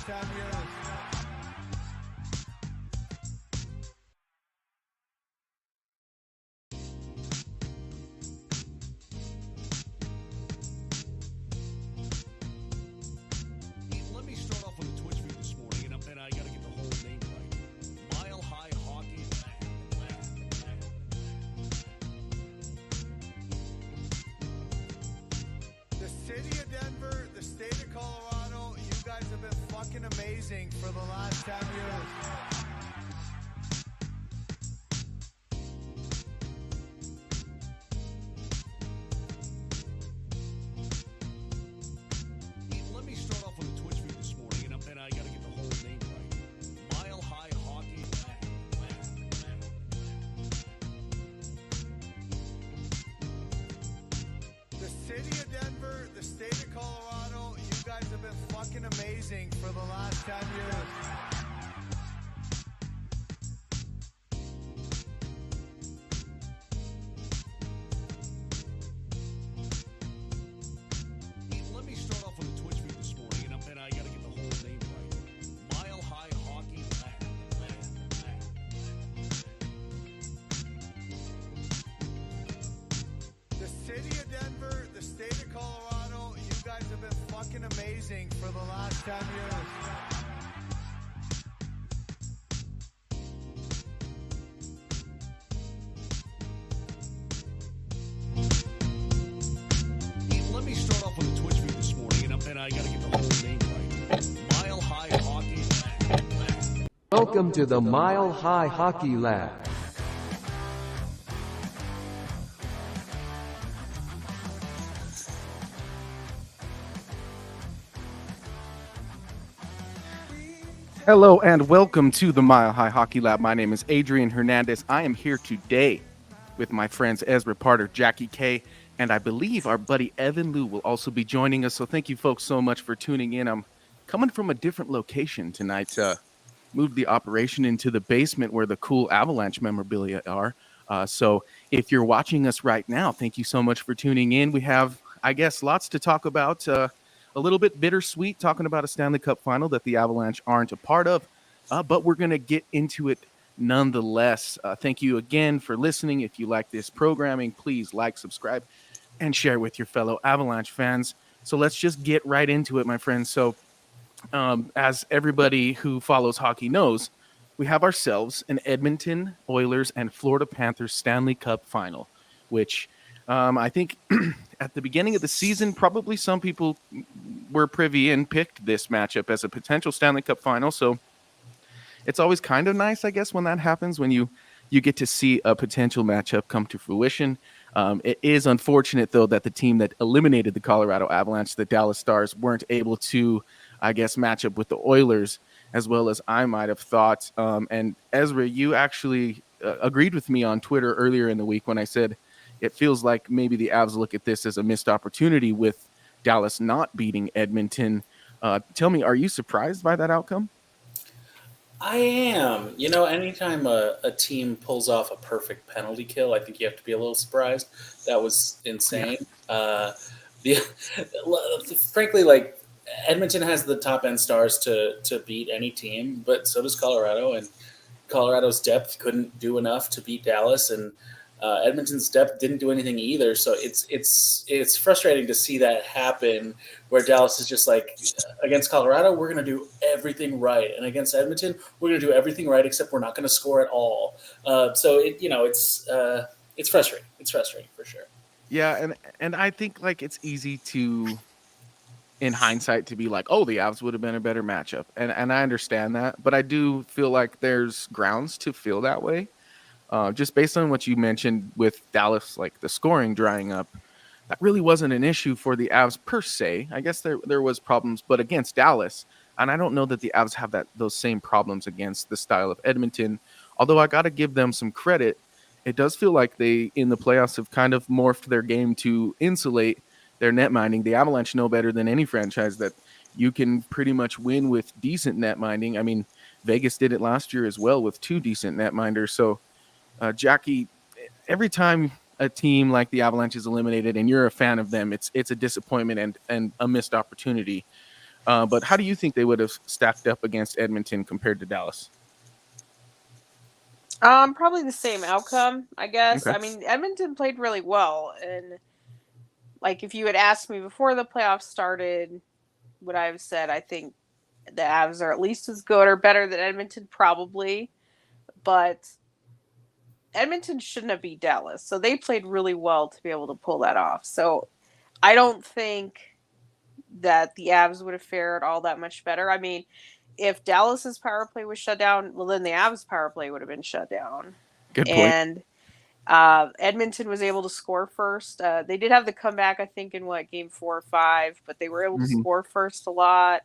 last time you're... Let me start off with a Twitch feed this morning, and I got to get the whole name right. Mile High Hockey. The city of Denver, the state of Colorado, you guys have been fucking amazing for the last 10 years. Let me start off with a Twitch feed this morning, and I got to get the whole name right. Mile High Hockey. The city of Denver, the state of Colorado, you guys have been fucking amazing for the last 10 years. Let me start off with a Twitch feed this morning, and I got to get the whole name right. Mile High Hockey. The city of Denver, the state of Colorado, you guys have been fucking amazing for the last 10 years. Let me start off with a Twitch feed this morning, and I got to get the whole name right. Mile High Hockey. Welcome to the Mile High Hockey Lab. Hello and welcome to the Mile High Hockey Lab. My name is Adrian Hernandez. I am here today with my friends Ezra Parter, Jackie K, and I believe our buddy Evan Lou will also be joining us. So thank you folks so much for tuning in. I'm coming from a different location tonight. Moved the operation into the basement where the cool Avalanche memorabilia are. So if you're watching us right now, thank you so much for tuning in. We have, I guess, lots to talk about. A little bit bittersweet talking about a Stanley Cup final that the Avalanche aren't a part of, but we're going to get into it nonetheless. Thank you again for listening. If you like this programming, please like, subscribe, and share with your fellow Avalanche fans. So let's just get right into it, my friends. So as everybody who follows hockey knows, we have ourselves an Edmonton Oilers and Florida Panthers Stanley Cup final, which I think at the beginning of the season, probably some people were privy and picked this matchup as a potential Stanley Cup final. So it's always kind of nice, I guess, when that happens, when you get to see a potential matchup come to fruition. It is unfortunate, though, that the team that eliminated the Colorado Avalanche, the Dallas Stars, weren't able to, I guess, match up with the Oilers as well as I might have thought. And Ezra, you actually agreed with me on Twitter earlier in the week when I said it feels like maybe the Avs look at this as a missed opportunity with Dallas not beating Edmonton. Tell me, are you surprised by that outcome? I am. You know, anytime a team pulls off a perfect penalty kill, I think you have to be a little surprised. That was insane. Yeah. Frankly, like, Edmonton has the top-end stars to beat any team, but so does Colorado, and Colorado's depth couldn't do enough to beat Dallas, and Edmonton's depth didn't do anything either. So it's frustrating to see that happen, where Dallas is just like, against Colorado, we're going to do everything right, and against Edmonton, we're going to do everything right except we're not going to score at all. So it's frustrating. It's frustrating for sure. Yeah, and I think like it's easy to, in hindsight, to be like, oh, the Avs would have been a better matchup, and I understand that, but I do feel like there's grounds to feel that way. Just based on what you mentioned with Dallas, like the scoring drying up, that really wasn't an issue for the Avs per se. I guess there was problems, but against Dallas, and I don't know that the Avs have those same problems against the style of Edmonton. Although I got to give them some credit, it does feel like they in the playoffs have kind of morphed their game to insulate their net minding. The Avalanche know better than any franchise that you can pretty much win with decent net minding. I mean, Vegas did it last year as well with 2 decent net minders. So. Jackie, every time a team like the Avalanche is eliminated and you're a fan of them, it's a disappointment and a missed opportunity. But how do you think they would have stacked up against Edmonton compared to Dallas? Probably the same outcome, I guess. Okay. I mean, Edmonton played really well, and like if you had asked me before the playoffs started, would I have said I think the Avs are at least as good or better than Edmonton? Probably, but Edmonton shouldn't have beat Dallas, so they played really well to be able to pull that off. So I don't think that the Avs would have fared all that much better. I mean, if Dallas's power play was shut down, well, then the Avs power play would have been shut down. Good point. And Edmonton was able to score first. They did have the comeback, I think, in game 4 or 5, but they were able to score first a lot.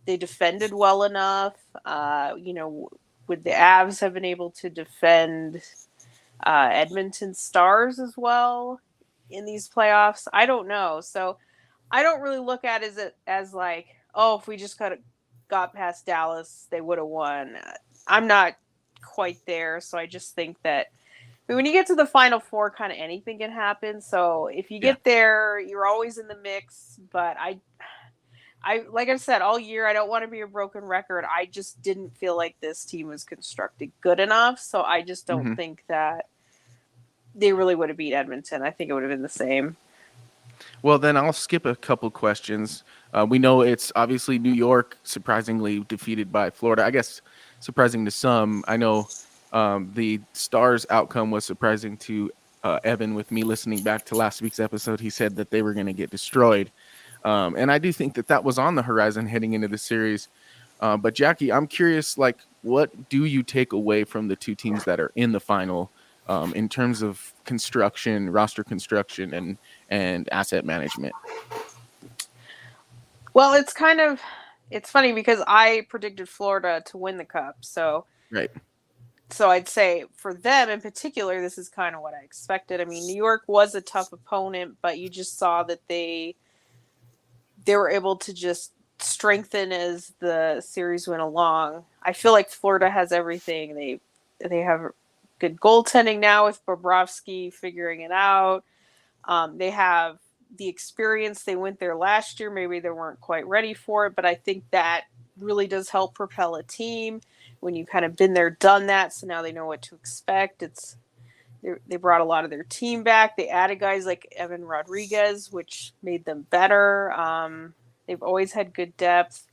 They defended well enough. Would the Avs have been able to defend Edmonton Stars as well in these playoffs? I don't know. So I don't really look at it as like, oh, if we just got past Dallas, they would have won. I'm not quite there, so I just think that when you get to the Final Four, kind of anything can happen. So if you get there, you're always in the mix. But I like I've said all year, I don't want to be a broken record. I just didn't feel like this team was constructed good enough. So I just don't think that they really would have beat Edmonton. I think it would have been the same. Well, then I'll skip a couple questions. We know it's obviously New York surprisingly defeated by Florida. I guess surprising to some. I know the Stars outcome was surprising to Evan. With me listening back to last week's episode, he said that they were going to get destroyed. And I do think that was on the horizon heading into the series. But Jackie, I'm curious, like, what do you take away from the two teams that are in the final in terms of construction, roster construction, and asset management? Well, it's funny because I predicted Florida to win the cup. So Right. So I'd say for them in particular, this is kind of what I expected. I mean, New York was a tough opponent, but you just saw that they were able to just strengthen as the series went along. I feel like Florida has everything. They have good goaltending now with Bobrovsky figuring it out. They have the experience. They went there last year. Maybe they weren't quite ready for it, but I think that really does help propel a team when you've kind of been there, done that. So now they know what to expect. They brought a lot of their team back. They added guys like Evan Rodriguez, which made them better. They've always had good depth.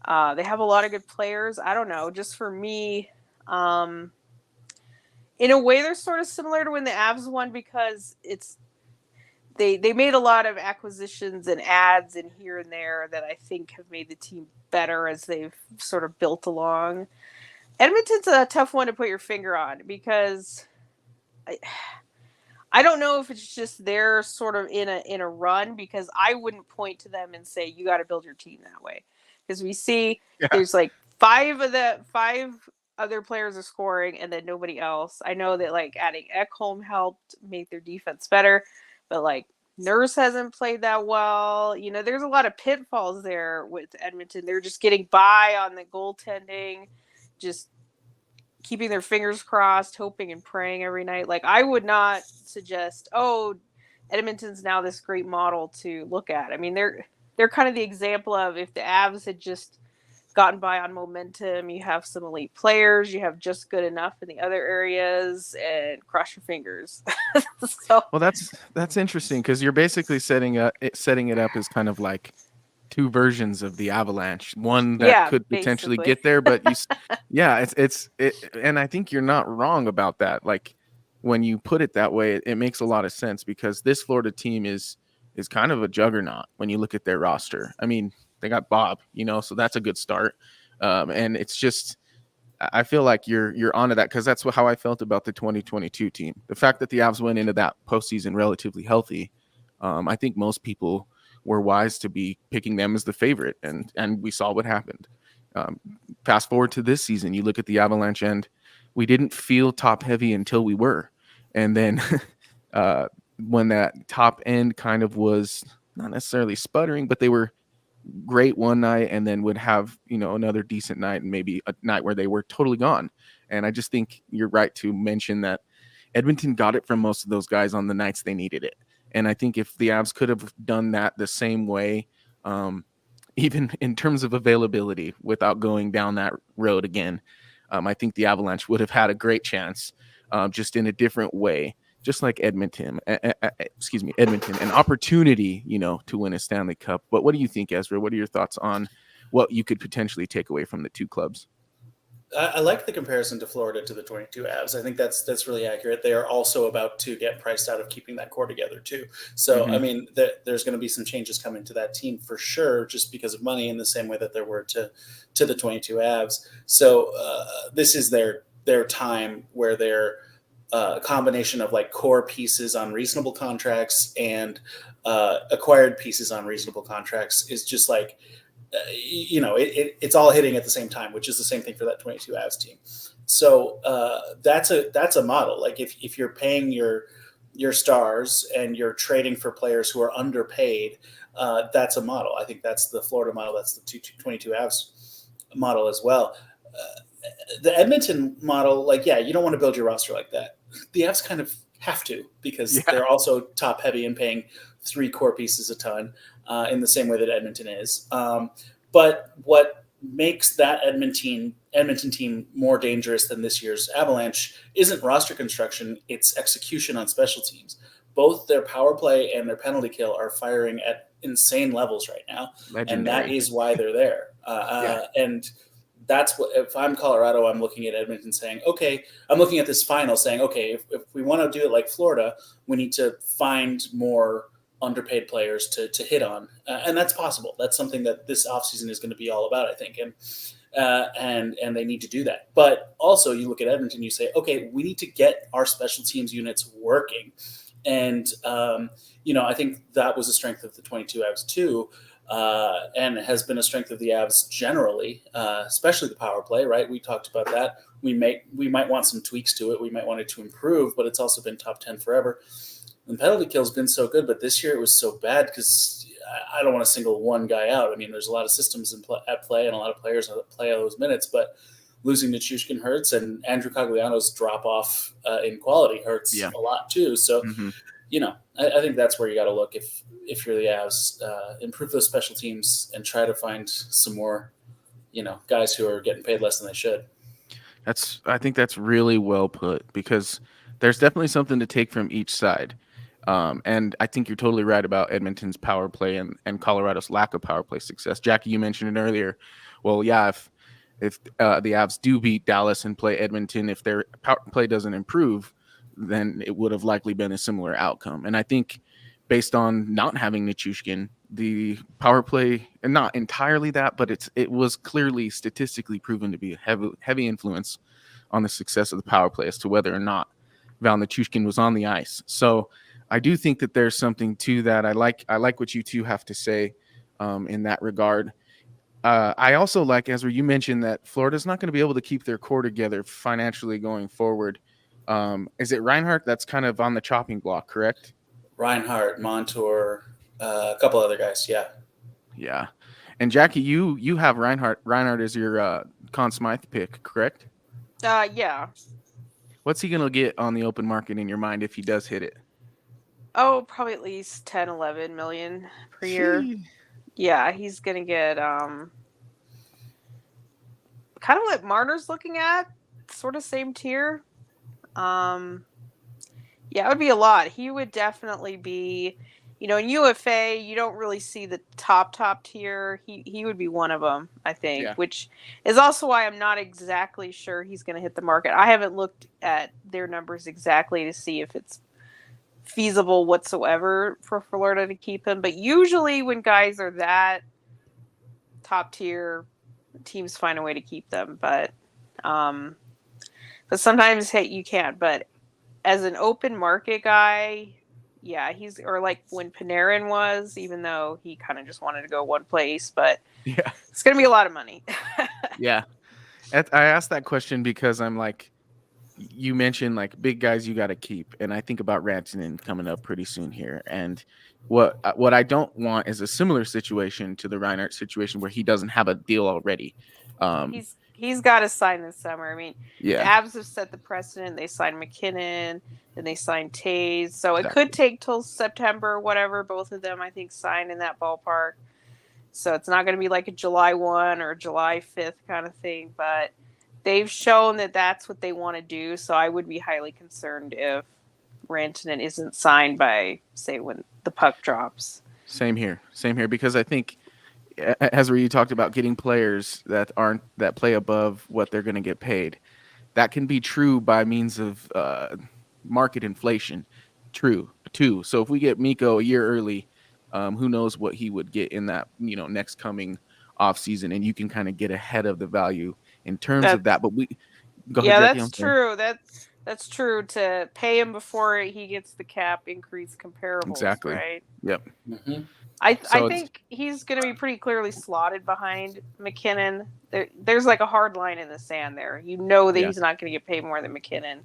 They have a lot of good players. I don't know. Just for me, in a way, they're sort of similar to when the Avs won because they made a lot of acquisitions and adds in here and there that I think have made the team better as they've sort of built along. Edmonton's a tough one to put your finger on because I don't know if it's just they're sort of in a run, because I wouldn't point to them and say you got to build your team that way, because we see there's like five other players are scoring and then nobody else. I know that like adding Ekholm helped make their defense better, but like Nurse hasn't played that well. You know, there's a lot of pitfalls there with Edmonton. They're just getting by on the goaltending, just keeping their fingers crossed, hoping and praying every night. Like, I would not suggest, Edmonton's now this great model to look at. I mean, they're kind of the example of if the Avs had just gotten by on momentum, you have some elite players, you have just good enough in the other areas, and cross your fingers. Well, that's interesting, because you're basically setting it up as kind of like two versions of the Avalanche. One that could potentially get there, but and I think you're not wrong about that. Like, when you put it that way, it makes a lot of sense, because this Florida team is kind of a juggernaut when you look at their roster. I mean, they got Bob, so that's a good start. And it's just, I feel like you're onto that, because that's how I felt about the 2022 team. The fact that the Avs went into that postseason relatively healthy, I think most people were wise to be picking them as the favorite, and we saw what happened. Fast forward to this season, you look at the Avalanche, and we didn't feel top heavy until we were, and then when that top end kind of was not necessarily sputtering, but they were great one night and then would have another decent night, and maybe a night where they were totally gone. And I just think you're right to mention that Edmonton got it from most of those guys on the nights they needed it. And I think if the Avs could have done that the same way, even in terms of availability, without going down that road again, I think the Avalanche would have had a great chance, just in a different way, just like Edmonton. Edmonton, an opportunity, to win a Stanley Cup. But what do you think, Ezra? What are your thoughts on what you could potentially take away from the two clubs? I like the comparison to Florida to the 22 Avs. I think that's really accurate. They are also about to get priced out of keeping that core together too. So, I mean, there's going to be some changes coming to that team for sure, just because of money, in the same way that there were to the 22 Avs. So this is their time where they're a combination of like core pieces on reasonable contracts and acquired pieces on reasonable contracts is just like, it's all hitting at the same time, which is the same thing for that 22 Avs team. So that's a model. Like if you're paying your stars and you're trading for players who are underpaid, that's a model. I think that's the Florida model. That's the 22 Avs model as well. The Edmonton model, you don't want to build your roster like that. The Avs kind of have to, because they're also top heavy and paying 3 core pieces a ton. In the same way that Edmonton is. But what makes that Edmonton team more dangerous than this year's Avalanche isn't roster construction, it's execution on special teams. Both their power play and their penalty kill are firing at insane levels right now. Legendary. And that is why they're there. And that's what, if I'm Colorado, I'm looking at Edmonton saying, okay, I'm looking at this final saying, okay, if we want to do it like Florida, we need to find more underpaid players to hit on, and that's possible. That's something that this offseason is going to be all about, I think, and they need to do that. But also, you look at Edmonton, you say, okay, we need to get our special teams units working, and I think that was a strength of the 22 Avs too, and has been a strength of the Avs generally, especially the power play. Right, we talked about that. We might want some tweaks to it. We might want it to improve, but it's also been top 10 forever. The penalty kill has been so good, but this year it was so bad because I don't want to single one guy out. I mean, there's a lot of systems at play and a lot of players that play all those minutes, but losing Nichushkin hurts, and Andrew Cogliano's drop off in quality hurts a lot too. So, I think that's where you got to look if you're the Avs, improve those special teams and try to find some more, guys who are getting paid less than they should. I think that's really well put, because there's definitely something to take from each side. And I think you're totally right about Edmonton's power play and Colorado's lack of power play success. Jackie, you mentioned it earlier. Well, if the Avs do beat Dallas and play Edmonton, if their power play doesn't improve, then it would have likely been a similar outcome. And I think based on not having Nichushkin, the power play, and not entirely that, but it was clearly statistically proven to be a heavy influence on the success of the power play as to whether or not Val Nichushkin was on the ice. So I do think that there's something to that. I like what you two have to say in that regard. I also like, Ezra, you mentioned that Florida's not going to be able to keep their core together financially going forward. Is it Reinhart that's kind of on the chopping block, correct? Reinhart, Montour, a couple other guys, yeah. Yeah. And Jackie, you have Reinhart. Reinhart is your Conn Smythe pick, correct? Yeah. What's he going to get on the open market in your mind if he does hit it? Oh, probably at least 10, 11 million per year. Yeah, he's going to get kind of what Marner's looking at, sort of same tier. Yeah, it would be a lot. He would definitely be, in UFA, you don't really see the top tier. He would be one of them, I think, which is also why I'm not exactly sure he's going to hit the market. I haven't looked at their numbers exactly to see if it's feasible whatsoever for Florida to keep him. But usually when guys are that top tier, teams find a way to keep them. But sometimes, hey, you can't. But as an open market guy, yeah, or like when Panarin was, even though he kind of just wanted to go one place, but it's going to be a lot of money. Yeah. I asked that question because I'm like, you mentioned like big guys you got to keep. And I think about Rantanen coming up pretty soon here. And what I don't want is a similar situation to the Reinhart situation where he doesn't have a deal already. He's got to sign this summer. I mean, the Avs have set the precedent. They signed McKinnon, and they signed Taves. So it could take till September, whatever. Both of them, I think, sign in that ballpark. So it's not going to be like a July 1 or July 5th kind of thing, but they've shown that that's what they want to do. So I would be highly concerned if Rantanen isn't signed by, say, when the puck drops. Same here, because I think, as you talked about getting players that play above what they're going to get paid. That can be true by means of market inflation. True, too. So if we get Mikko a year early, who knows what he would get in that next coming offseason, and you can kind of get ahead of the value in terms of that. But go ahead, Jackie, that's true. That's true, to pay him before he gets the cap increase comparables. Exactly. Right. Yep. Mm-hmm. I think he's going to be pretty clearly slotted behind McKinnon. There's like a hard line in the sand there. He's not going to get paid more than McKinnon.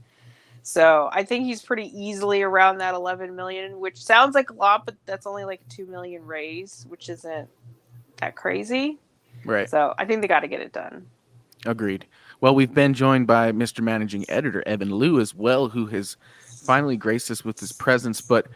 So I think he's pretty easily around that $11 million, which sounds like a lot, but that's only like a $2 million raise, which isn't that crazy. Right. So I think they got to get it done. Agreed. Well, we've been joined by Mr. Managing Editor Evan Liu as well, who has finally graced us with his presence. But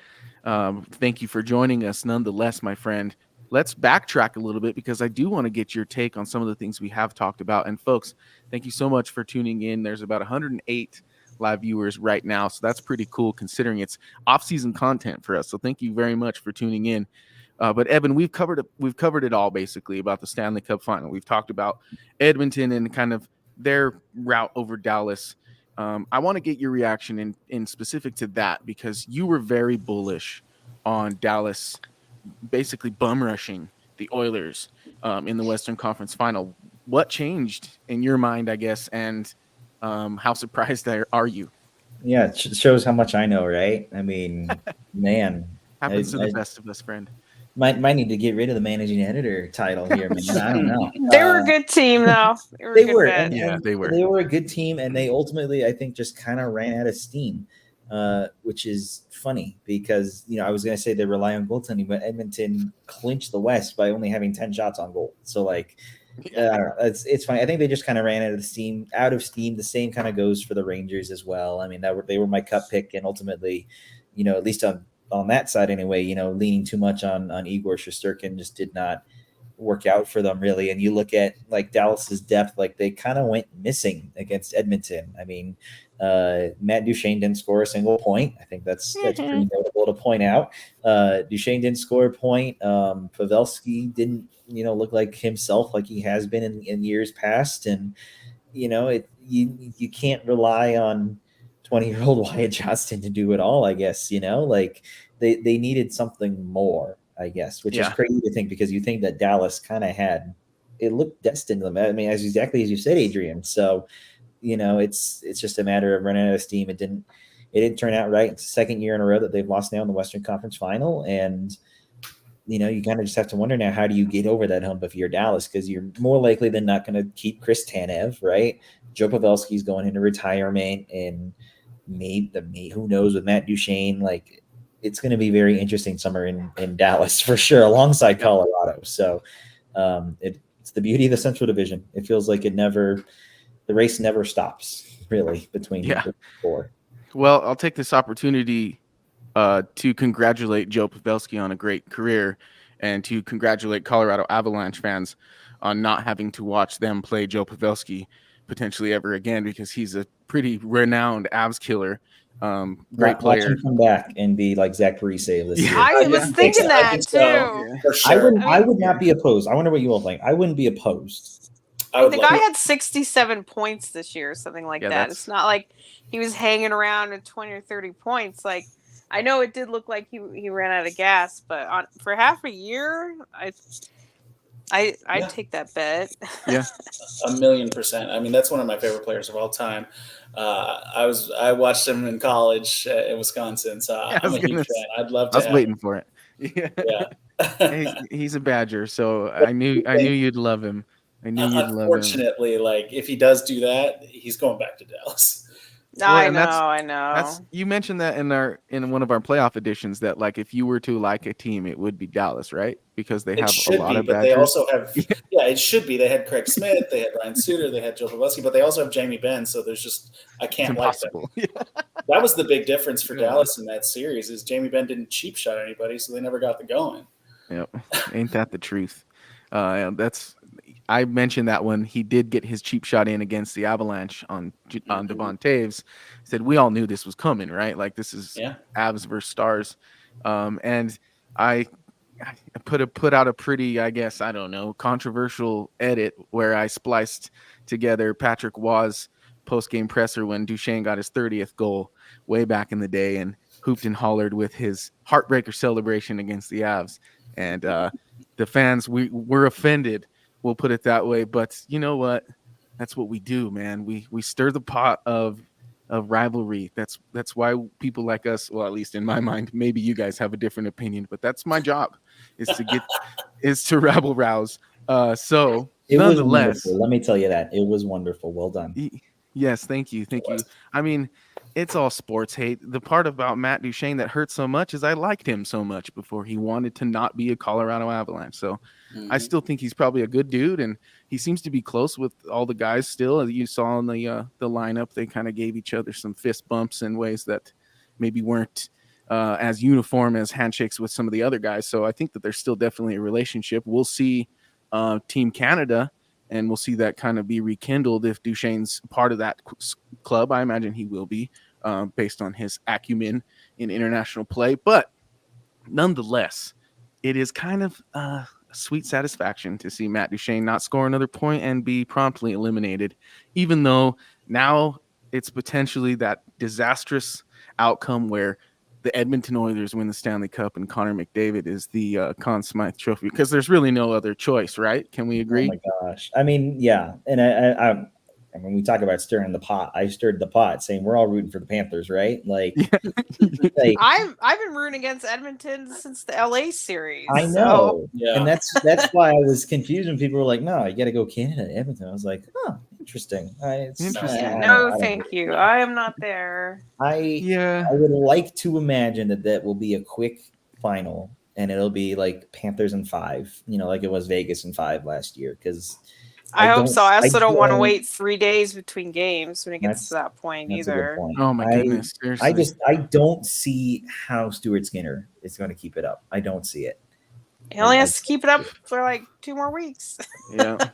thank you for joining us nonetheless, my friend. Let's backtrack a little bit because I do want to get your take on some of the things we have talked about. And folks, thank you so much for tuning in. There's about 108 live viewers right now, so that's pretty cool considering it's off-season content for us. So thank you very much for tuning in. But Evan, we've covered it all basically about the Stanley Cup Final. We've talked about Edmonton and kind of their route over Dallas. I want to get your reaction in specific to that because you were very bullish on Dallas basically bum rushing the Oilers in the Western Conference Final. What changed in your mind, I guess, and how surprised are you? Yeah, it shows how much I know, right? I mean, man. Happens to the best of us, friend. Might need to get rid of the managing editor title here, man. I don't know. They were a good team, though. They were. They were. They were a good team, and they ultimately, I think, just kind of ran out of steam, which is funny because, I was going to say they rely on goaltending, but Edmonton clinched the West by only having 10 shots on goal. So, like, I don't know. It's funny. I think they just kind of ran out of steam. The same kind of goes for the Rangers as well. I mean, they were my cup pick, and ultimately, at least on that side anyway, leaning too much on Igor Shesterkin just did not work out for them really. And you look at like Dallas's depth, like they kind of went missing against Edmonton. I mean, Matt Duchene didn't score a single point. I think that's pretty notable to point out. Duchene didn't score a point. Pavelski didn't, look like himself like he has been in years past. And, you can't rely on 20-year-old Wyatt Johnston to do it all, I guess, like they needed something more, I guess, which is crazy to think because you think that Dallas kind of it looked destined to them. I mean, exactly as you said, Adrian. So, it's just a matter of running out of steam. It didn't turn out right. It's the second year in a row that they've lost now in the Western Conference Final. And, you kind of just have to wonder now, how do you get over that hump if you're Dallas? Because you're more likely than not going to keep Chris Tanev, right? Joe Pavelski's going into retirement, and maybe who knows with Matt Duchene, like it's going to be very interesting summer in Dallas for sure, alongside Colorado. So it's the beauty of the Central Division. It feels like the race never stops really between the four. Well, I'll take this opportunity to congratulate Joe Pavelski on a great career and to congratulate Colorado Avalanche fans on not having to watch them play Joe Pavelski potentially ever again because he's a pretty renowned Avs killer. Great player. Watch him come back and be like Zach Parise this year. I was thinking that too. For sure. I would not be opposed. I wonder what you all think. I wouldn't be opposed. The guy had 67 points this year, something like that. It's not like he was hanging around at 20 or 30 points. Like, I know it did look like he ran out of gas, but for half a year, I'd take that bet. Yeah, 1,000,000%. I mean, that's one of my favorite players of all time. I watched him in college in Wisconsin, so I'm a huge fan. I'd love to. I was waiting for it. Yeah. He's a Badger, so I knew you'd love him. Unfortunately, like if he does do that, he's going back to Dallas. I know. You mentioned that in one of our playoff editions that like if you were to like a team, it would be Dallas, right? Because they have a lot of Badgers. They also have it should be. They had Craig Smith, they had Ryan Suter, they had Joe Pavelski, but they also have Jamie Benn. So there's just I can't like them. That was the big difference for Dallas in that series is Jamie Benn didn't cheap shot anybody, so they never got the going. Yep, ain't that the truth? I mentioned that when he did get his cheap shot in against the Avalanche on Devon Taves, said we all knew this was coming, right? Like this is Avs versus Stars, and I put out a pretty, I guess, I don't know, controversial edit where I spliced together Patrick Waugh's post-game presser when Duchesne got his 30th goal way back in the day and hooped and hollered with his heartbreaker celebration against the Avs. And the fans, we're offended, we'll put it that way. But you know what? That's what we do, man. We stir the pot of rivalry. That's why people like us, well, at least in my mind, maybe you guys have a different opinion, but that's my job, is to rabble rouse. So it was nonetheless, wonderful. Let me tell you that it was wonderful. Well done. Yes, thank you. I mean, it's all sports hate. The part about Matt Duchesne that hurts so much is I liked him so much before he wanted to not be a Colorado Avalanche. So I still think he's probably a good dude, and he seems to be close with all the guys still. As you saw in the lineup, they kind of gave each other some fist bumps in ways that maybe weren't as uniform as handshakes with some of the other guys. So I think that there's still definitely a relationship. We'll see Team Canada, and we'll see that kind of be rekindled if Duchesne's part of that club. I imagine he will be, based on his acumen in international play. But nonetheless, it is kind of a sweet satisfaction to see Matt Duchesne not score another point and be promptly eliminated, even though now it's potentially that disastrous outcome where the Edmonton Oilers win the Stanley Cup and Connor McDavid is the Conn Smythe Trophy, because there's really no other choice, right? Can we agree? Oh my gosh. I mean, yeah. And I mean, we talk about stirring the pot. I stirred the pot saying we're all rooting for the Panthers, right? Like, I've been rooting against Edmonton since the LA series. I know. So. And that's why I was confused when people were like, no, you got to go Canada, Edmonton. I was like, oh, interesting. No, thank you. I am not there. I would like to imagine that will be a quick final, and it'll be like Panthers in 5, like it was Vegas in 5 last year. Because I hope so. I also don't want to wait 3 days between games when it gets to that point either. Point. Oh my goodness! Seriously. I don't see how Stuart Skinner is going to keep it up. I don't see it. He only has to keep it up for like 2 more weeks. Yeah,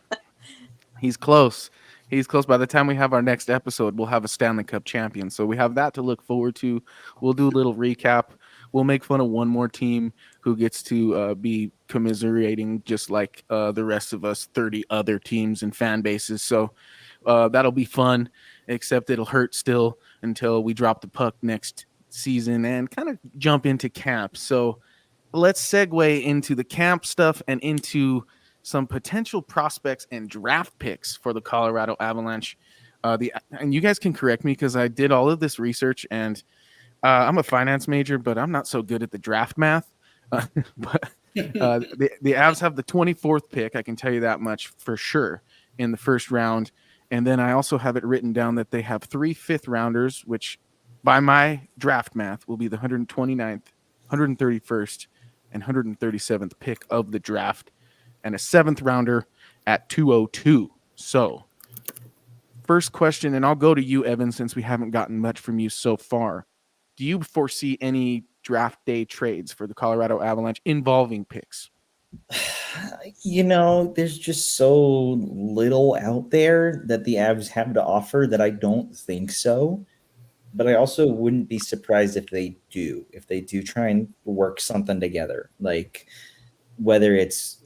he's close. He's close. By the time we have our next episode, we'll have a Stanley Cup champion. So we have that to look forward to. We'll do a little recap. We'll make fun of one more team who gets to be commiserating just like the rest of us, 30 other teams and fan bases. So that'll be fun, except it'll hurt still until we drop the puck next season and kind of jump into camp. So let's segue into the camp stuff and into some potential prospects and draft picks for the Colorado Avalanche. And you guys can correct me because I did all of this research, and I'm a finance major, but I'm not so good at the draft math. But the Avs have the 24th pick. I can tell you that much for sure in the first round. And then I also have it written down that they have 3 fifth-rounders, which by my draft math will be the 129th, 131st, and 137th pick of the draft, and a 7th rounder at 202. So first question, and I'll go to you, Evan, since we haven't gotten much from you so far. Do you foresee any draft day trades for the Colorado Avalanche involving picks? There's just so little out there that the Avs have to offer that I don't think so. But I also wouldn't be surprised if they do try and work something together. Like whether it's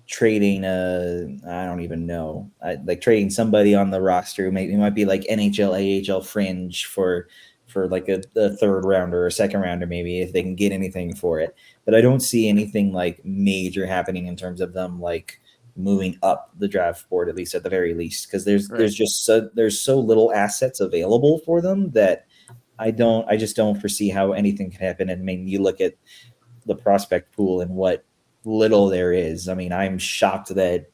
trading I don't even know, like trading somebody on the roster. Maybe it might be like NHL, AHL fringe for like a third rounder or a second rounder, maybe, if they can get anything for it. But I don't see anything like major happening in terms of them like moving up the draft board, at least at the very least, because there's so little assets available for them that I just don't foresee how anything can happen. And I mean, you look at the prospect pool and what little there is. I mean, I'm shocked that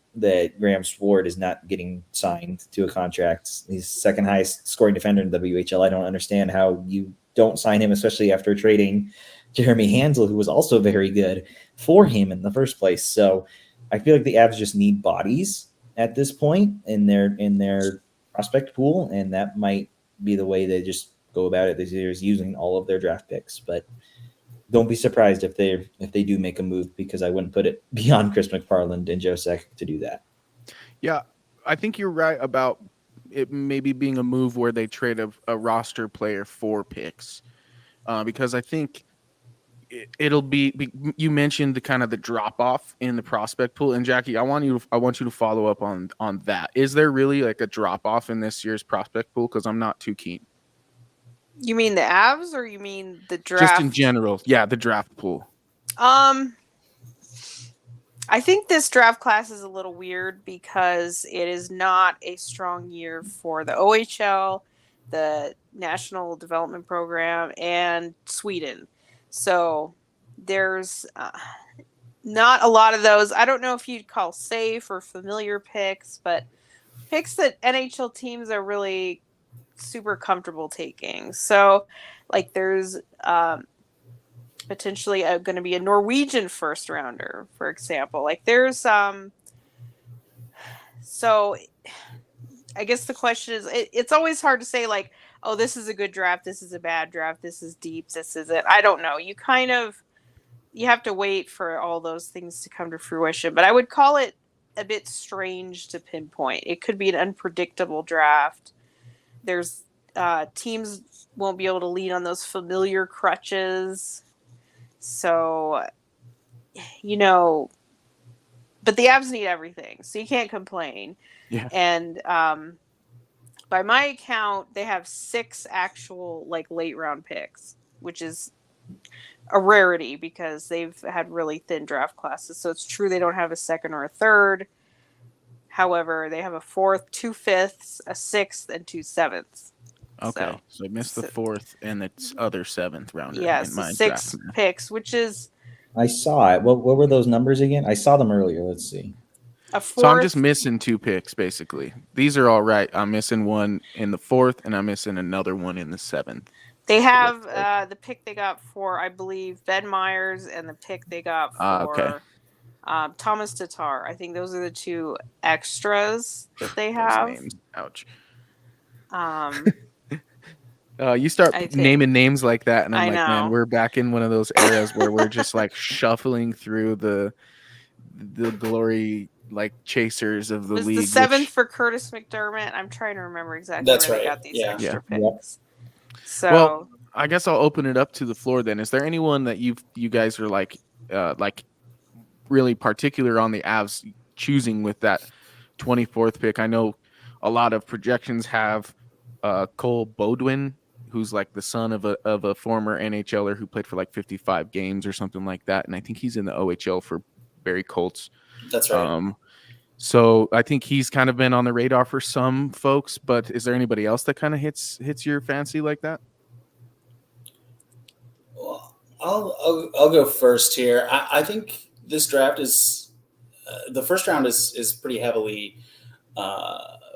Graham Sword is not getting signed to a contract. He's second highest scoring defender in the WHL. I don't understand how you don't sign him, especially after trading Jeremy Hansel, who was also very good, for him in the first place. So I feel like the Avs just need bodies at this point in their prospect pool, and that might be the way they just go about it this year, is using all of their draft picks. But don't be surprised if they do make a move, because I wouldn't put it beyond Chris McFarland and Joe Sakic to do that. Yeah, I think you're right about it maybe being a move where they trade a roster player for picks, because I think it'll be. You mentioned the kind of the drop off in the prospect pool, and Jackie, I want you to follow up on that. Is there really like a drop off in this year's prospect pool? Because I'm not too keen. You mean the Avs, or you mean the draft? Just in general, yeah, the draft pool. I think this draft class is a little weird because it is not a strong year for the OHL, the National Development Program, and Sweden. So there's not a lot of those. I don't know if you'd call safe or familiar picks, but picks that NHL teams are really super comfortable taking. So like there's potentially going to be a Norwegian first rounder, for example. Like there's so I guess the question is, it's always hard to say like, oh, this is a good draft, this is a bad draft, this is deep, this is it. I don't know. You have to wait for all those things to come to fruition. But I would call it a bit strange to pinpoint. It could be an unpredictable draft. There's teams won't be able to lean on those familiar crutches. So, but the Avs need everything, so you can't complain. Yeah. And by my account, they have 6 actual like late round picks, which is a rarity because they've had really thin draft classes. So it's true they don't have a second or a third. However, they have a 4th, 2 5ths, a 6th, and 2 7ths. Okay, so I missed the 4th and the other 7th rounder. Yes, in my 6 draft. picks, which is I saw it. What were those numbers again? I saw them earlier. Let's see. a 4th. So I'm just missing 2 picks, basically. These are all right. I'm missing one in the 4th, and I'm missing another one in the 7th. They have the pick they got for, I believe, Ben Myers, and the pick they got for Thomas Tatar. I think those are the 2 extras that they have. Those names. Ouch. You start naming names like that, and I'm like, man, we're back in one of those eras where we're just like shuffling through the glory like chasers of the league. Was the 7th for Curtis McDermott? I'm trying to remember exactly where they got these extra picks. So, well, I guess I'll open it up to the floor then. Is there anyone that you guys are like really particular on the Avs choosing with that 24th pick? I know a lot of projections have Cole Beaudoin, who's like the son of a former NHLer who played for like 55 games or something like that, and I think he's in the OHL for Barrie Colts. That's right. So I think he's kind of been on the radar for some folks, but is there anybody else that kind of hits your fancy like that? Well, I'll go first here. I think this draft is the first round is pretty heavily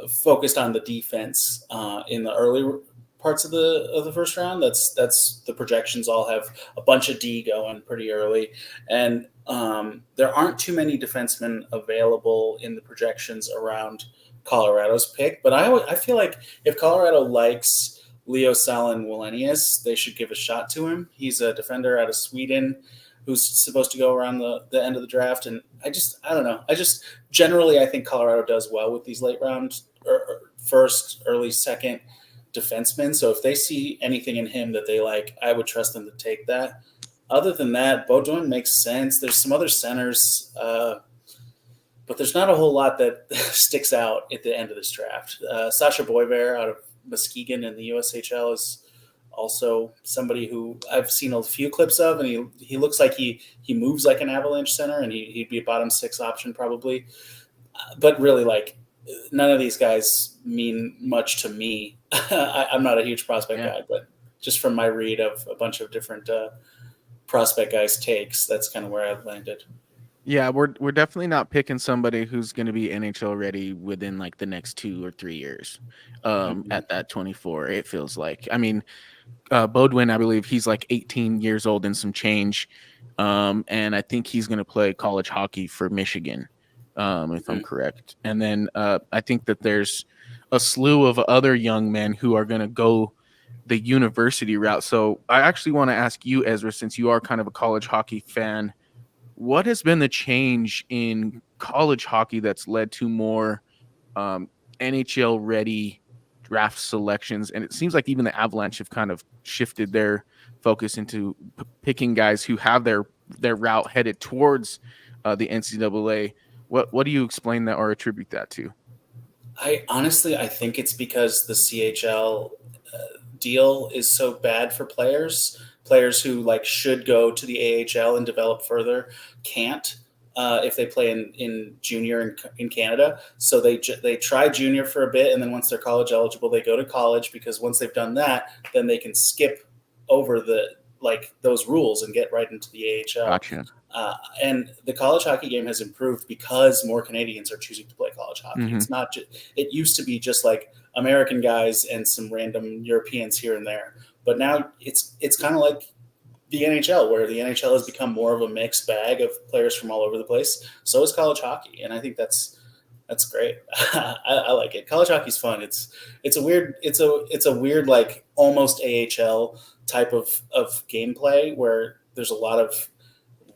focused on the defense in the early parts of the first round. That's the projections all have a bunch of D going pretty early, and there aren't too many defensemen available in the projections around Colorado's pick. But I feel like if Colorado likes Leo Salin-Wallenius, they should give a shot to him. He's a defender out of Sweden who's supposed to go around the end of the draft. And I don't know. Generally, I think Colorado does well with these late round or first, early second defensemen. So if they see anything in him that they like, I would trust them to take that. Other than that, Beaudoin makes sense. There's some other centers, but there's not a whole lot that sticks out at the end of this draft. Sasha Boisvert out of Muskegon in the USHL is also somebody who I've seen a few clips of, and he looks like he moves like an Avalanche center, and he'd be a bottom 6 option probably. But really, like, none of these guys mean much to me. I'm not a huge prospect guy, but just from my read of a bunch of different prospect guys' takes, that's kind of where I landed. Yeah, we're definitely not picking somebody who's going to be NHL ready within like the next 2 or 3 years. At that 24, it feels like. I mean, Beaudoin, I believe he's like 18 years old and some change, and I think he's going to play college hockey for Michigan, if I'm correct. And then I think that there's a slew of other young men who are going to go the university route. So I actually want to ask you, Ezra, since you are kind of a college hockey fan, what has been the change in college hockey that's led to more NHL ready draft selections? And it seems like even the Avalanche have kind of shifted their focus into picking guys who have their route headed towards the NCAA. What do you explain that or attribute that to? I think it's because the CHL deal is so bad for players who like should go to the AHL and develop further can't if they play in junior in Canada. So they try junior for a bit, and then once they're college eligible, they go to college, because once they've done that, then they can skip over those rules and get right into the AHL. Gotcha. And the college hockey game has improved because more Canadians are choosing to play college hockey. Mm-hmm. It's not it used to be just like American guys and some random Europeans here and there, but now it's kind of like the NHL, where the NHL has become more of a mixed bag of players from all over the place. So is college hockey, and I think that's great. I like it. College hockey's fun. It's a weird like almost AHL type of gameplay where there's a lot of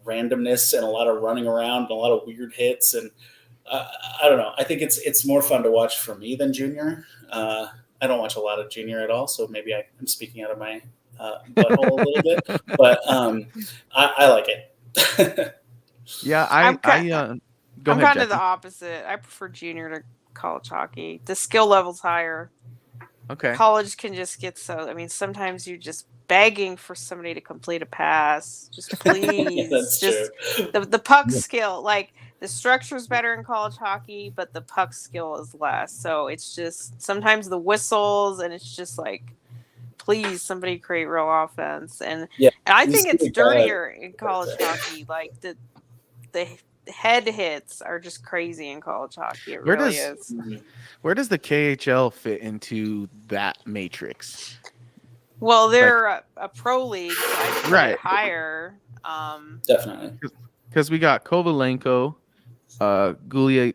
randomness and a lot of running around and a lot of weird hits, and I don't know. I think it's more fun to watch for me than junior. I don't watch a lot of junior at all, so maybe I'm speaking out of my butthole a little bit, but I like it. Yeah, I'm go ahead, kind of the Jackie. opposite. I prefer junior to college hockey. The skill level's higher. Okay. College can just get sometimes you're just begging for somebody to complete a pass. Just please. That's just true. the puck skill. Like, the structure's better in college hockey, but the puck skill is less. So it's just sometimes the whistles, and it's just like, please, somebody create real offense. And I think it's dirtier in college hockey. Like the head hits are just crazy in college hockey. It really is. Where does the KHL fit into that matrix? Well, they're a pro league, so I think Right. they're higher. Definitely. Because we got Kovalenko, Gulyayev.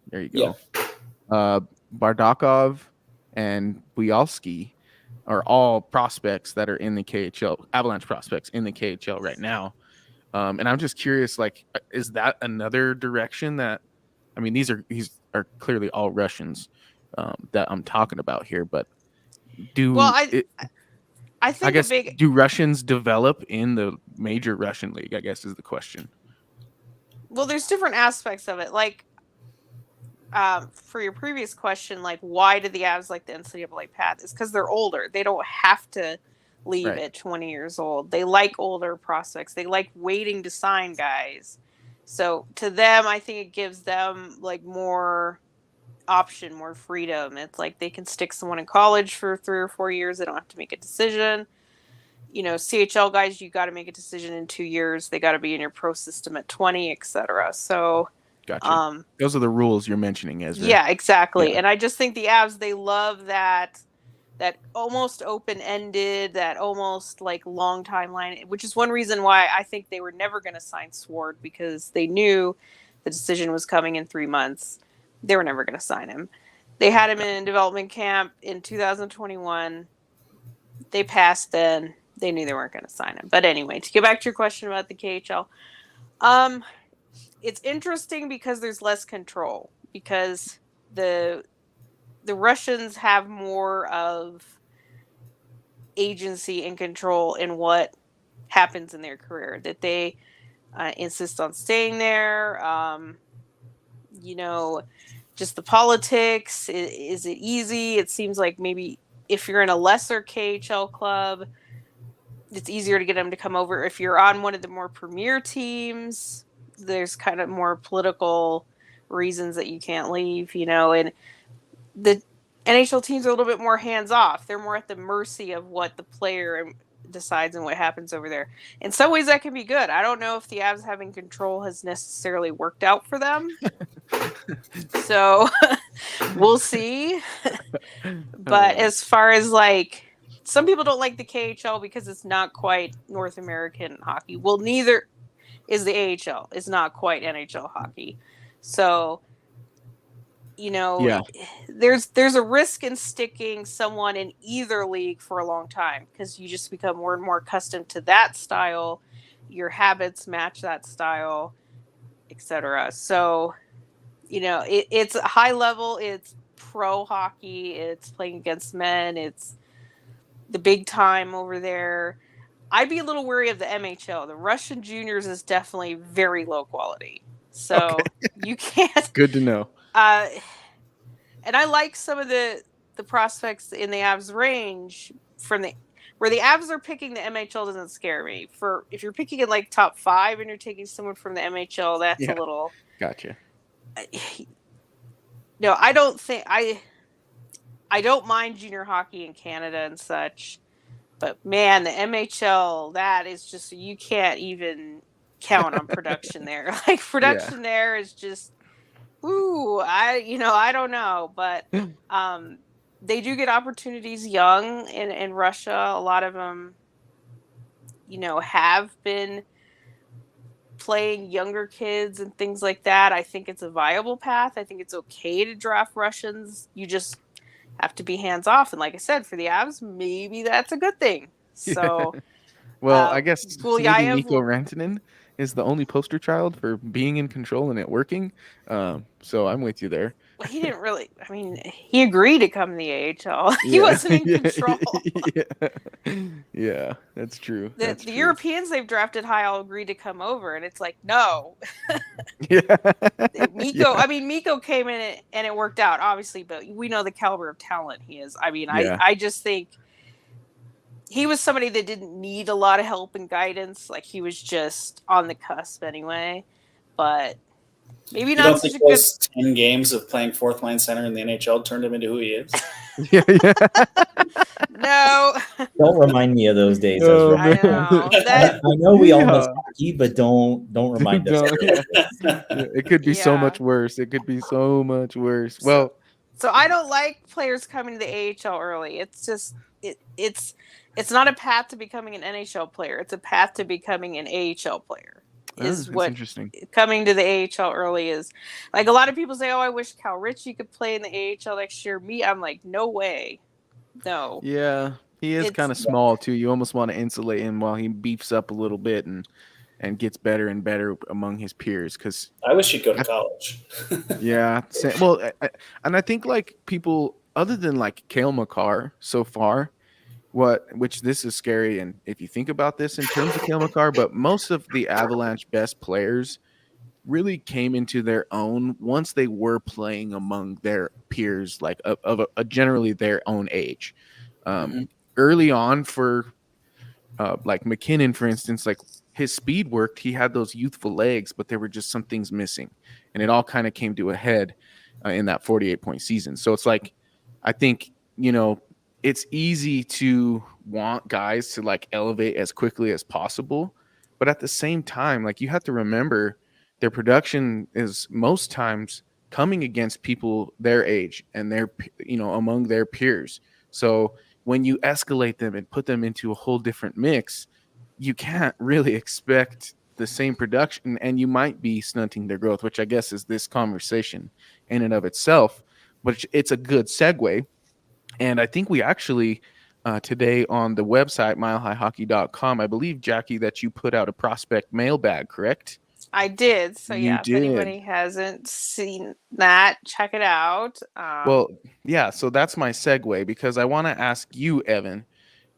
There you go. Bardakov and Buyalski are all prospects that are in the KHL, Avalanche prospects in the KHL right now. And I'm just curious, like, is that another direction that, I mean, these are clearly all Russians that I'm talking about here, but I think do Russians develop in the major Russian league, I guess is the question. Well, there's different aspects of it. Like, for your previous question, like, why do the Avs like the NCAA path? It's because they're older. They don't have to leave at 20 years old. They like older prospects. They like waiting to sign guys. So to them, I think it gives them like more option, more freedom. It's like they can stick someone in college for 3 or 4 years. They don't have to make a decision. You know, CHL guys, you got to make a decision in 2 years. They got to be in your pro system at 20, etc. So, gotcha. Those are the rules you're mentioning, Ezra. Yeah, exactly. Yeah. And I just think the Avs, they love that almost open-ended, that almost like long timeline, which is one reason why I think they were never going to sign Sword, because they knew the decision was coming in 3 months. They were never going to sign him. They had him in development camp in 2021. They passed then. They knew they weren't going to sign him. But anyway, to get back to your question about the KHL, it's interesting because there's less control, because the Russians have more of agency and control in what happens in their career, that they insist on staying there. You know, just the politics. Is it easy? It seems like maybe if you're in a lesser KHL club, it's easier to get them to come over. If you're on one of the more premier teams, there's kind of more political reasons that you can't leave, you know, and the NHL teams are a little bit more hands-off. They're more at the mercy of what the player decides and what happens over there. In some ways, that can be good. I don't know if the Avs having control has necessarily worked out for them. So we'll see. But as far as like, some people don't like the KHL because it's not quite North American hockey. Well, neither is the AHL. It's not quite NHL hockey. So Yeah. there's a risk in sticking someone in either league for a long time because you just become more and more accustomed to that style. Your habits match that style, etc. So, it's a high level. It's pro hockey. It's playing against men. It's the big time over there. I'd be a little wary of the MHL. The Russian juniors is definitely very low quality. So you can't. Good to know. And I like some of the prospects in the Avs range where the Avs are picking the MHL doesn't scare me. For if you're picking in like top 5 and you're taking someone from the MHL, that's a little. Gotcha. No, I don't think I don't mind junior hockey in Canada and such, but man, the MHL, that is just, you can't even count on production there. Like production there is just. Ooh, I don't know, but they do get opportunities young in Russia. A lot of them, have been playing younger kids and things like that. I think it's a viable path. I think it's okay to draft Russians. You just have to be hands off. And like I said, for the Avs, maybe that's a good thing. So, well, I guess maybe Gulyayev Mikko Rantanen is the only poster child for being in control and it working. So I'm with you there. Well, he didn't really. I mean, he agreed to come in the AHL. He wasn't in control. Yeah, that's true. The Europeans they've drafted high all agreed to come over, and it's like, no. Mikko. I mean, Mikko came in and it worked out, obviously, but we know the caliber of talent he is. I mean, I just think he was somebody that didn't need a lot of help and guidance. Like, he was just on the cusp anyway. But maybe not. You don't think those 10 games of playing fourth line center in the NHL turned him into who he is? No. Don't remind me of those days. I know. I know we all miss hockey, but don't remind us. It could be so much worse. It could be so much worse. Well, so I don't like players coming to the AHL early. It's just it's not a path to becoming an NHL player. It's a path to becoming an AHL player. Is what interesting. Coming to the AHL early is. Like, a lot of people say, "Oh, I wish Cal Ritchie could play in the AHL next year." Me, I'm like, no way, no. Yeah, he is kind of small too. You almost want to insulate him while he beefs up a little bit and gets better and better among his peers. Because I wish he'd go to college. Yeah, well, and I think like people other than like Cale Makar so far. Which this is scary, and if you think about this in terms of Cale Makar, but most of the Avalanche best players really came into their own once they were playing among their peers, like of a generally their own age. Early on, for like McKinnon, for instance, like his speed worked, he had those youthful legs, but there were just some things missing, and it all kind of came to a head in that 48-point season. So it's like, I think it's easy to want guys to like elevate as quickly as possible, but at the same time, like, you have to remember their production is most times coming against people their age and their, among their peers. So when you escalate them and put them into a whole different mix, you can't really expect the same production, and you might be stunting their growth, which I guess is this conversation in and of itself, but it's a good segue. And I think we actually today on the website, milehighhockey.com, I believe, Jackie, that you put out a prospect mailbag, correct? I did. So if anybody hasn't seen that, check it out. Well, yeah, so that's my segue, because I want to ask you, Evan,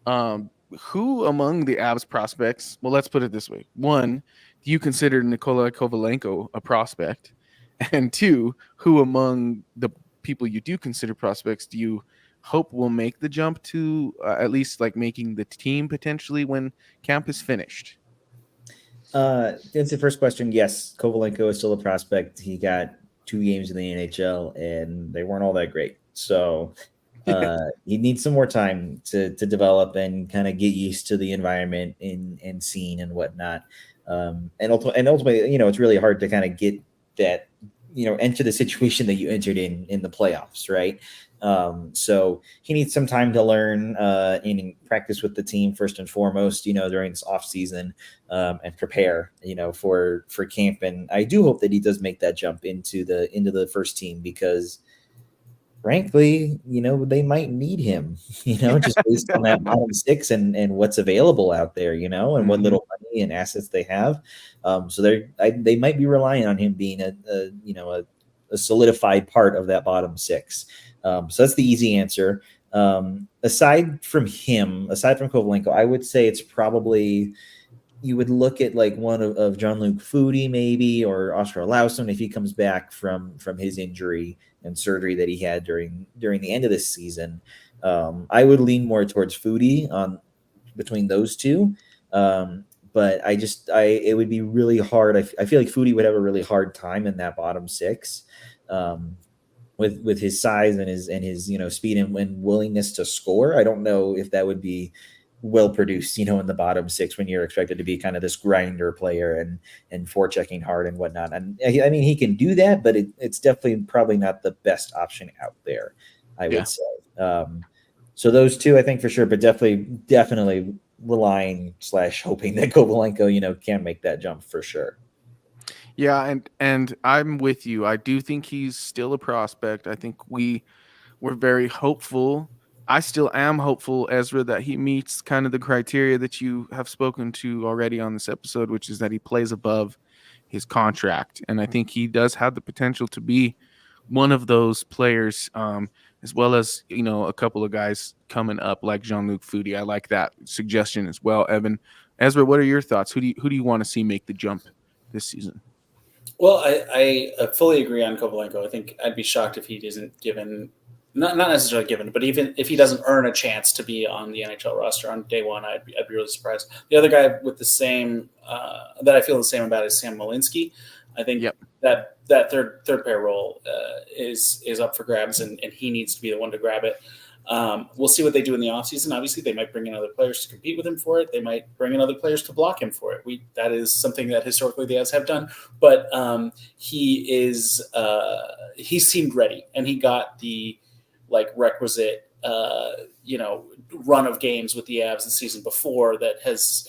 who among the Avs prospects, well, let's put it this way. One, do you consider Nikola Kovalenko a prospect? And two, who among the people you do consider prospects do you hope will make the jump to at least like making the team potentially when camp is finished? To answer the first question, yes, Kovalenko is still a prospect. He got 2 games in the NHL and they weren't all that great. So he needs some more time to develop and kind of get used to the environment and scene and whatnot. And ultimately, it's really hard to kind of get that, enter the situation that you entered in the playoffs, right? So he needs some time to learn and practice with the team first and foremost, during this off season, and prepare, for camp. And I do hope that he does make that jump into the first team, because frankly, they might need him, just based on that bottom six and what's available out there, and what little money and assets they have. So they might be relying on him being a solidified part of that bottom six. So that's the easy answer. Aside from Kovalenko, I would say it's probably, you would look at like one of Jean-Luc Foudy maybe, or Oscar Lausson if he comes back from his injury and surgery that he had during the end of this season. I would lean more towards Foudy between those two. But it would be really hard. I feel like Foudy would have a really hard time in that bottom six, with his size and his speed and willingness to score. I don't know if that would be well produced, in the bottom six, when you're expected to be kind of this grinder player and forechecking hard and whatnot. And I mean, he can do that, but it's definitely probably not the best option out there, I would say. So those two, I think for sure, but definitely relying / hoping that Kovalenko, can make that jump for sure. Yeah, and I'm with you. I do think he's still a prospect. I think we're very hopeful. I still am hopeful, Ezra, that he meets kind of the criteria that you have spoken to already on this episode, which is that he plays above his contract. And I think he does have the potential to be one of those players, as well as, a couple of guys coming up like Jean-Luc Foudy. I like that suggestion as well, Evan. Ezra, what are your thoughts? Who do you want to see make the jump this season? Well, I fully agree on Kovalenko. I think I'd be shocked if he isn't given, not necessarily given, but even if he doesn't earn a chance to be on the NHL roster on day one, I'd be really surprised. The other guy with the same that I feel the same about is Sam Malinsky. I think that third pair role is up for grabs, and he needs to be the one to grab it. We'll see what they do in the offseason. Obviously, they might bring in other players to compete with him for it. They might bring in other players to block him for it. That is something that historically the Avs have done. But he seemed ready, and he got the requisite run of games with the Avs the season before that has.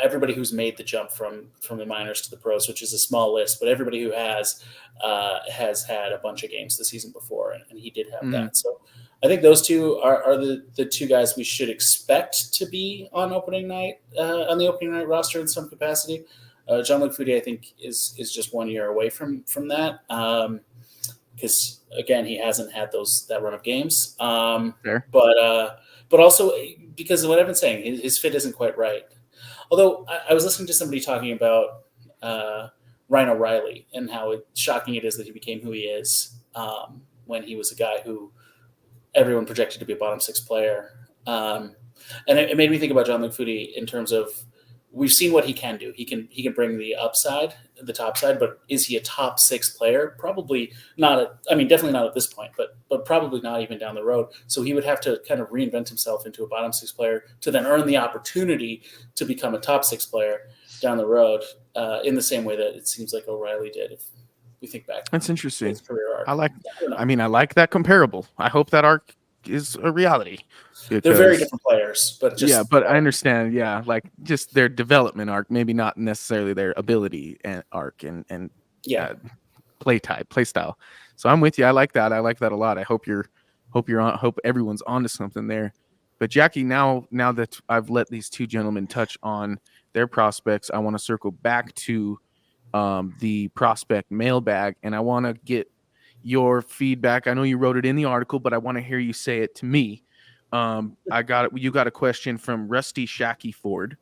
Everybody who's made the jump from the minors to the pros, which is a small list, but everybody who has had a bunch of games the season before, and he did have that. So I think those two are the two guys we should expect to be on opening night, on the opening night roster in some capacity. Jean-Luc Foudy, I think, is just 1 year away from that, because again, he hasn't had that run of games. Fair. But also because of what I've been saying, his fit isn't quite right. Although I was listening to somebody talking about Ryan O'Reilly and how shocking it is that he became who he is when he was a guy who everyone projected to be a bottom six player. And it made me think about Jean-Luc Foudy in terms of, we've seen what he can do. He can bring the upside, the top side, but is he a top six player? Probably not. Definitely not at this point, but probably not even down the road. So he would have to kind of reinvent himself into a bottom six player to then earn the opportunity to become a top six player down the road, in the same way that it seems like O'Reilly did. If we think back, that's interesting. His career arc. I like that comparable. I hope that arc is a reality. They're very different players, but but I understand. Yeah, like just their development arc, maybe not necessarily their ability and arc and play style. So I'm with you. I like that. I like that a lot. I hope hope everyone's onto something there. But Jackie, now that I've let these two gentlemen touch on their prospects, I want to circle back to the prospect mailbag, and I want to get your feedback. I know you wrote it in the article, but I want to hear you say it to me. You got a question from Rusty Shackleford,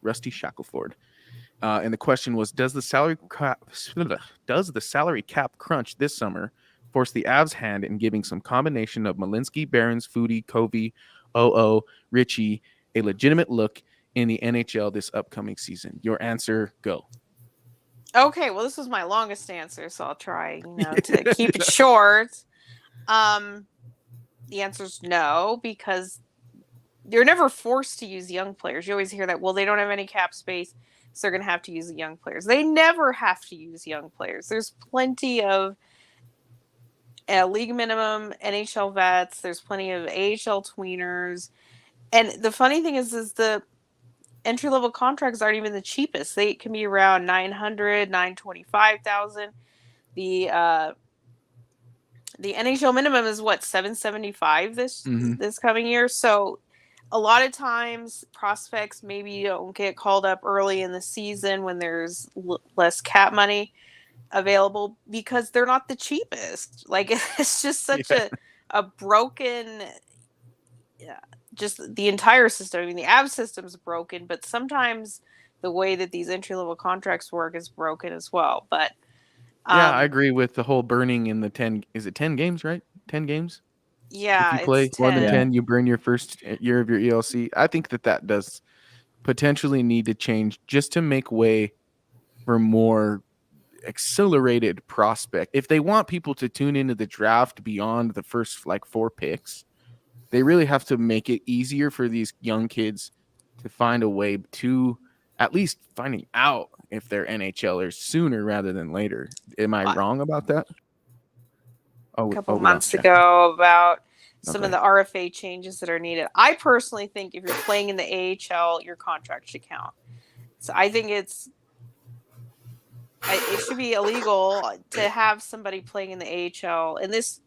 Rusty Shackleford. And the question was, does the salary cap crunch this summer force the Avs' hand in giving some combination of Malinsky, Barons, Foudy, Covey, OO, Richie a legitimate look in the NHL this upcoming season? Your answer, go. Okay, well, this was my longest answer, so I'll try, to keep it short. The answer is no, because you're never forced to use young players. You always hear that, well, they don't have any cap space, so they're going to have to use the young players. They never have to use young players. There's plenty of league minimum, NHL vets. There's plenty of AHL tweeners. And the funny thing is the entry-level contracts aren't even the cheapest. They can be around $900,000, $925,000. The NHL minimum is what, $775 this coming year. So a lot of times prospects maybe don't get called up early in the season when there's less cap money available because they're not the cheapest. Like, it's just such a broken, just the entire system. I mean, the Avs system's broken, but sometimes the way that these entry-level contracts work is broken as well. But yeah, I agree with the whole burning in the 10. Is it 10 games, right? 10 games? Yeah, if you play it's more 10. than 10, you burn your first year of your ELC. I think that does potentially need to change just to make way for more accelerated prospect. If they want people to tune into the draft beyond the first like 4 picks, they really have to make it easier for these young kids to find a way to at least finding out if they're NHLers sooner rather than later. Am I wrong about that? A couple months ago about some of the RFA changes that are needed. I personally think if you're playing in the AHL, your contract should count. So I think it should be illegal to have somebody playing in the AHL. And this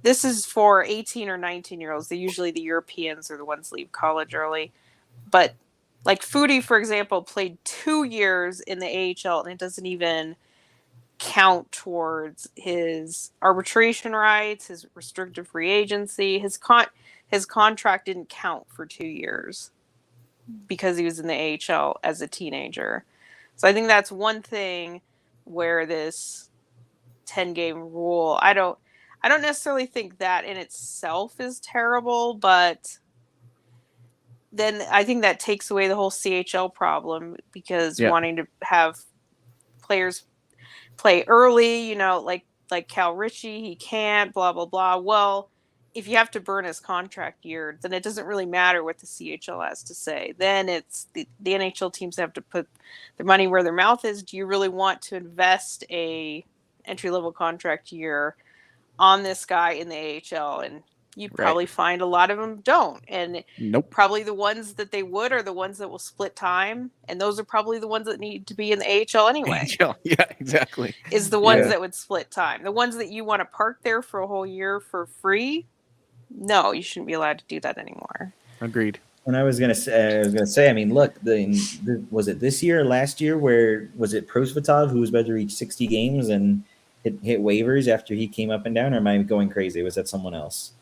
is for 18 or 19-year-olds. Usually the Europeans are the ones leave college early. But like Foodie, for example, played 2 years in the AHL, and it doesn't even count towards his arbitration rights, his restricted free agency. His contract didn't count for 2 years because he was in the AHL as a teenager. So I think that's one thing where this 10-game rule, I don't necessarily think that in itself is terrible, but then I think that takes away the whole CHL problem because wanting to have players play early, like Cal Ritchie, he can't, blah, blah, blah. Well, if you have to burn his contract year, then it doesn't really matter what the CHL has to say. Then it's the NHL teams have to put their money where their mouth is. Do you really want to invest a entry-level contract year on this guy in the AHL? And you'd probably find a lot of them don't. And probably the ones that they would are the ones that will split time. And those are probably the ones that need to be in the AHL anyway. Yeah, exactly. Is the ones that would split time. The ones that you want to park there for a whole year for free, no, you shouldn't be allowed to do that anymore. Agreed. And I was gonna say, I mean, look, was it this year or last year where was it Prosvetov who was about to reach 60 games and hit waivers after he came up and down, or am I going crazy? Was that someone else?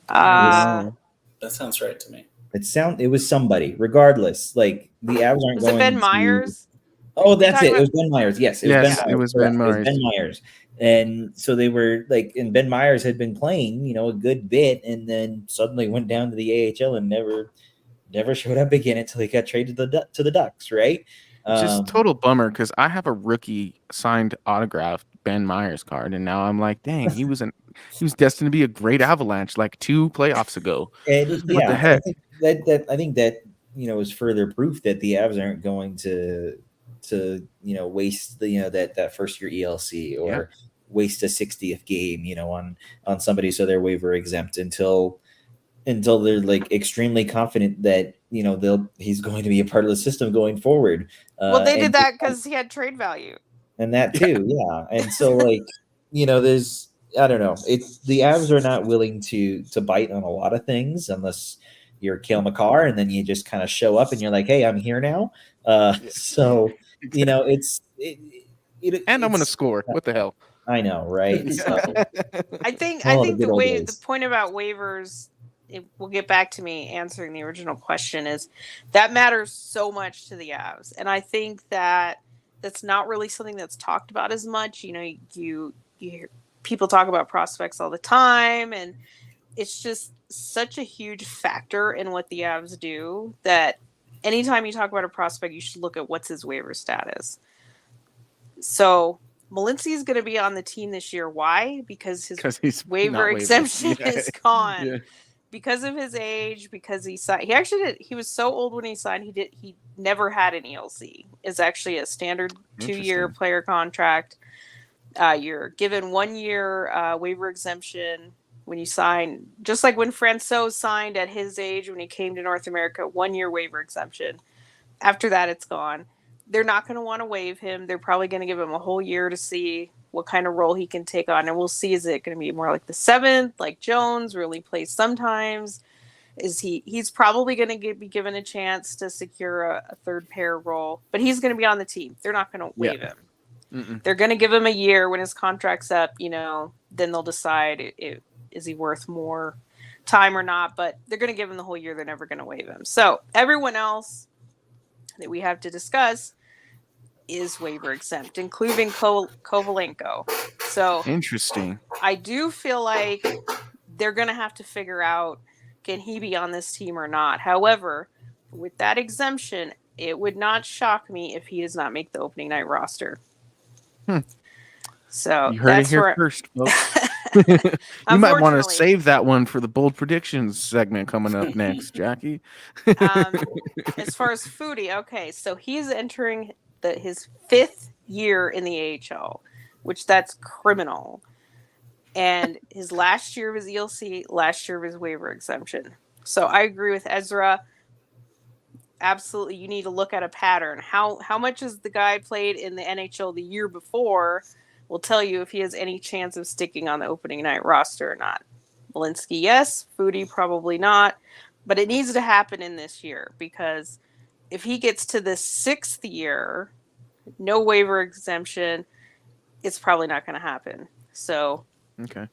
That sounds right to me. It was somebody. Regardless, like the Avs aren't was going. Was it Ben Myers? Oh, that's it. It was Ben Myers. Yes, it was Ben Myers. Ben Myers. And so they were like, and Ben Myers had been playing, a good bit, and then suddenly went down to the AHL and never showed up again until he got traded to the Ducks, right? Just total bummer because I have a rookie signed autographed Ben Myers card, and now I'm like, dang, he was destined to be a great Avalanche like 2 playoffs ago. And what the heck? I think that is further proof that the Avs aren't going to waste that first year ELC or waste a 60th game on somebody so they're waiver exempt until they're like extremely confident that he's going to be a part of the system going forward. Well, they did that because he had trade value, and that too, And so there's, I don't know, the Avs are not willing to bite on a lot of things unless you're Cale Makar, and then you just kind of show up and you're like, hey, I'm here now. So and I'm going to score. What the hell? I know, right? So, I think the point about waivers, we'll get back to me answering the original question, is that matters so much to the Avs. And I think that's not really something that's talked about as much. You hear people talk about prospects all the time, and it's just such a huge factor in what the Avs do that anytime you talk about a prospect, you should look at what's his waiver status. So Malinsky is going to be on the team this year. Why? Because his waiver exemption is gone. Yeah. Because of his age, because he signed. He was so old when he signed. He never had an ELC. It's actually a standard 2-year player contract. You're given 1 year waiver exemption when you sign, just like when Francois signed at his age when he came to North America. 1 year waiver exemption. After that, it's gone. They're not going to want to waive him. They're probably going to give him a whole year to see what kind of role he can take on. And we'll see, is it going to be more like the seventh, like Jones, really plays sometimes? Is he's probably going to be given a chance to secure a third pair role, but he's going to be on the team. They're not going to waive him. Mm-mm. They're going to give him a year. When his contract's up, then they'll decide is he worth more time or not, but they're going to give him the whole year. They're never going to waive him. So everyone else that we have to discuss is waiver exempt, including Kovalenko. So interesting. I do feel like they're going to have to figure out, can he be on this team or not? However, with that exemption, it would not shock me if he does not make the opening night roster. So you heard it here first, folks. You might want to save that one for the bold predictions segment coming up next, Jackie. As far as Foodie, okay, so he's entering his 5th year in the AHL, which that's criminal. And his last year of his ELC, last year of his waiver exemption. So I agree with Ezra. Absolutely, you need to look at a pattern. How much has the guy played in the NHL the year before will tell you if he has any chance of sticking on the opening night roster or not. Malinsky, yes. Foodie, probably not. But it needs to happen in this year, because if he gets to the 6th year, no waiver exemption, it's probably not going to happen. So okay,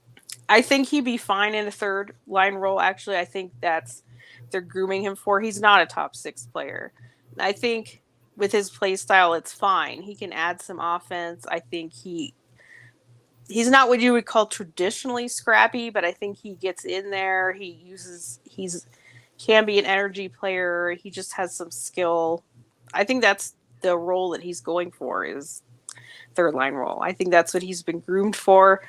I think he'd be fine in a third line role. Actually, I think they're grooming him for. He's not a top 6 player. I think with his play style, it's fine. He can add some offense. I think he's not what you would call traditionally scrappy, but I think he gets in there. He's can be an energy player. He just has some skill. I think that's the role that he's going for, is third line role. I think that's what he's been groomed for.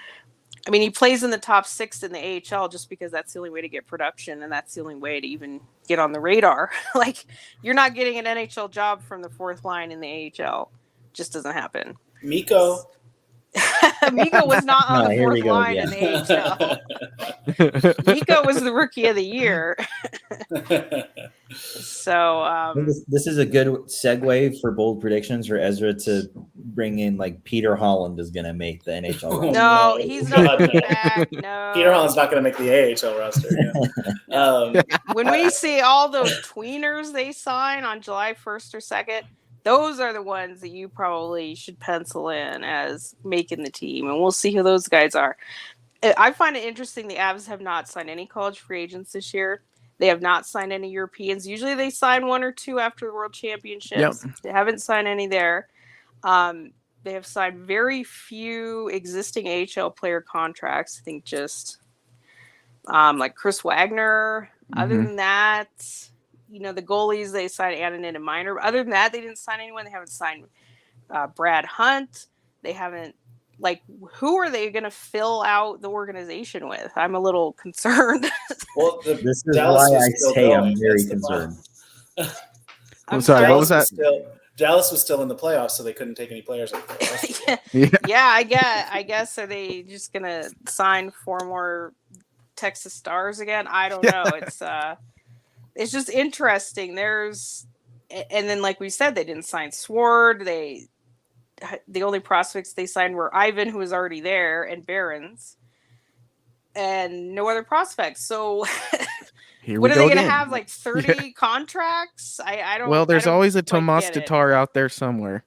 I mean, he plays in the top 6 in the AHL just because that's the only way to get production, and that's the only way to even get on the radar. Like, you're not getting an NHL job from the 4th line in the AHL. Just doesn't happen. Miko was not on the 4th line in the AHL. Miko was the rookie of the year. So this is a good segue for bold predictions for Ezra to bring in, like, Peter Holland is going to make the NHL roster. No, he's not coming back. No. Peter Holland's not going to make the AHL roster. Yeah. When we see all those tweeners they sign on July 1st or 2nd, those are the ones that you probably should pencil in as making the team, and we'll see who those guys are. I find it interesting the Avs have not signed any college free agents this year. They have not signed any Europeans. Usually they sign 1 or 2 after the World Championships. Yep. They haven't signed any there. They have signed very few existing AHL player contracts. I think just like Chris Wagner. Mm-hmm. Other than that, the goalies, they signed Antonin and Minor. Other than that, they didn't sign anyone. They haven't signed Brad Hunt. They haven't, who are they going to fill out the organization with? I'm a little concerned. Well, this is Dallas why I say I'm very concerned. I'm sorry, what was that? Dallas was still in the playoffs, so they couldn't take any players out there. Yeah, I guess. Are they just going to sign 4 more Texas Stars again? I don't know. It's just interesting. And then, like we said, they didn't sign Sword. The only prospects they signed were Ivan, who was already there, and Barons, and no other prospects. So what are they going to have, 30 contracts? I don't. Well, there's always a Tomas Tatar out there somewhere.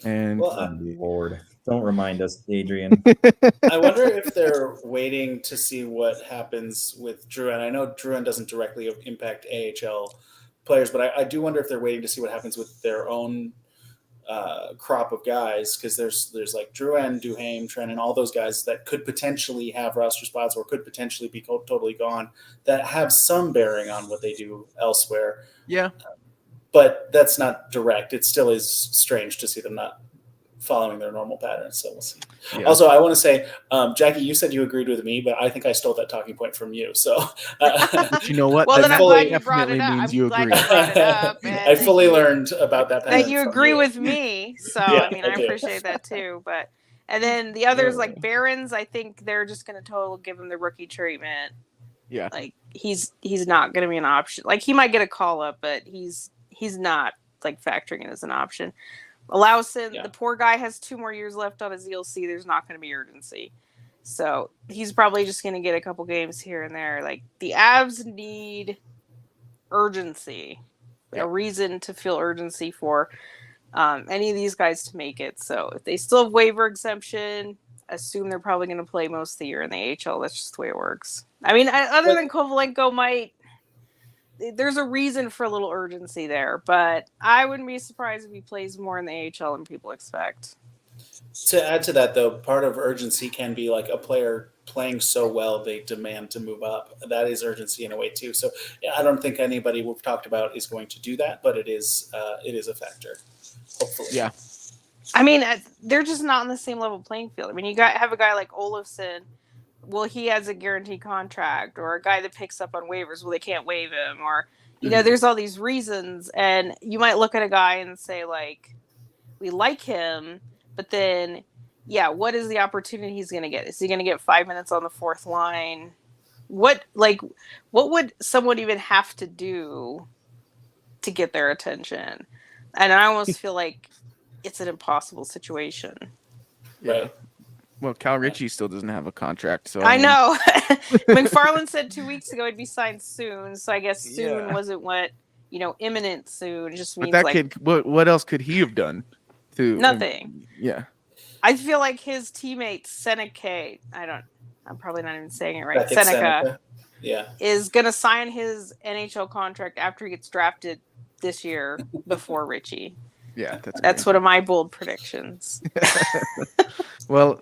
And Lord, don't remind us, Adrian. I wonder if they're waiting to see what happens with Drouin. I know Drouin doesn't directly impact AHL players, but I do wonder if they're waiting to see what happens with their own crop of guys, because there's like Drouin, Duhaime, Trent, and all those guys that could potentially have roster spots or could potentially be totally gone, that have some bearing on what they do elsewhere. Yeah. But that's not direct. It still is strange to see them not following their normal patterns. So we'll see. Yeah. Also, I want to say, Jackie, you said you agreed with me, but I think I stole that talking point from you. So you know what? Well, that then fully definitely means you agree. I fully learned about that. That you agree with me. So yeah, I appreciate that too. But And then the others, like Barons, I think they're just going to totally give him the rookie treatment. Yeah. Like he's not going to be an option. Like he might get a call up, but he's not like factoring in as an option. Lawson, the poor guy has 2 more years left on his ELC. There's not going to be urgency. So he's probably just going to get a couple games here and there. Like the Avs need urgency, a reason to feel urgency for any of these guys to make it. So if they still have waiver exemption, assume they're probably going to play most of the year in the AHL. That's just the way it works. I mean, other than Kovalenko there's a reason for a little urgency there, but I wouldn't be surprised if he plays more in the AHL than people expect. To add to that, though, part of urgency can be like a player playing so well they demand to move up. That is urgency in a way too. So I don't think anybody we've talked about is going to do that, but it is a factor. Hopefully, Yeah. I mean, they're just not on the same level playing field. I mean, you have a guy like Olofsson. Well, he has a guaranteed contract, or a guy that picks up on waivers. Well, they can't waive him, or there's all these reasons, and you might look at a guy and say like, we like him. But then, what is the opportunity he's going to get? Is he going to get 5 minutes on the fourth line? What would someone even have to do to get their attention? And I almost feel like it's an impossible situation. Right. Well, Cal Ritchie still doesn't have a contract, so I know. McFarland said 2 weeks ago he'd be signed soon, so I guess soon wasn't what imminent soon. It just means but that kid, what else could he have done? Nothing. I feel like his teammate Seneca, I'm probably not even saying it right. Seneca is going to sign his NHL contract after he gets drafted this year before Ritchie. Yeah, that's one of my bold predictions. Well,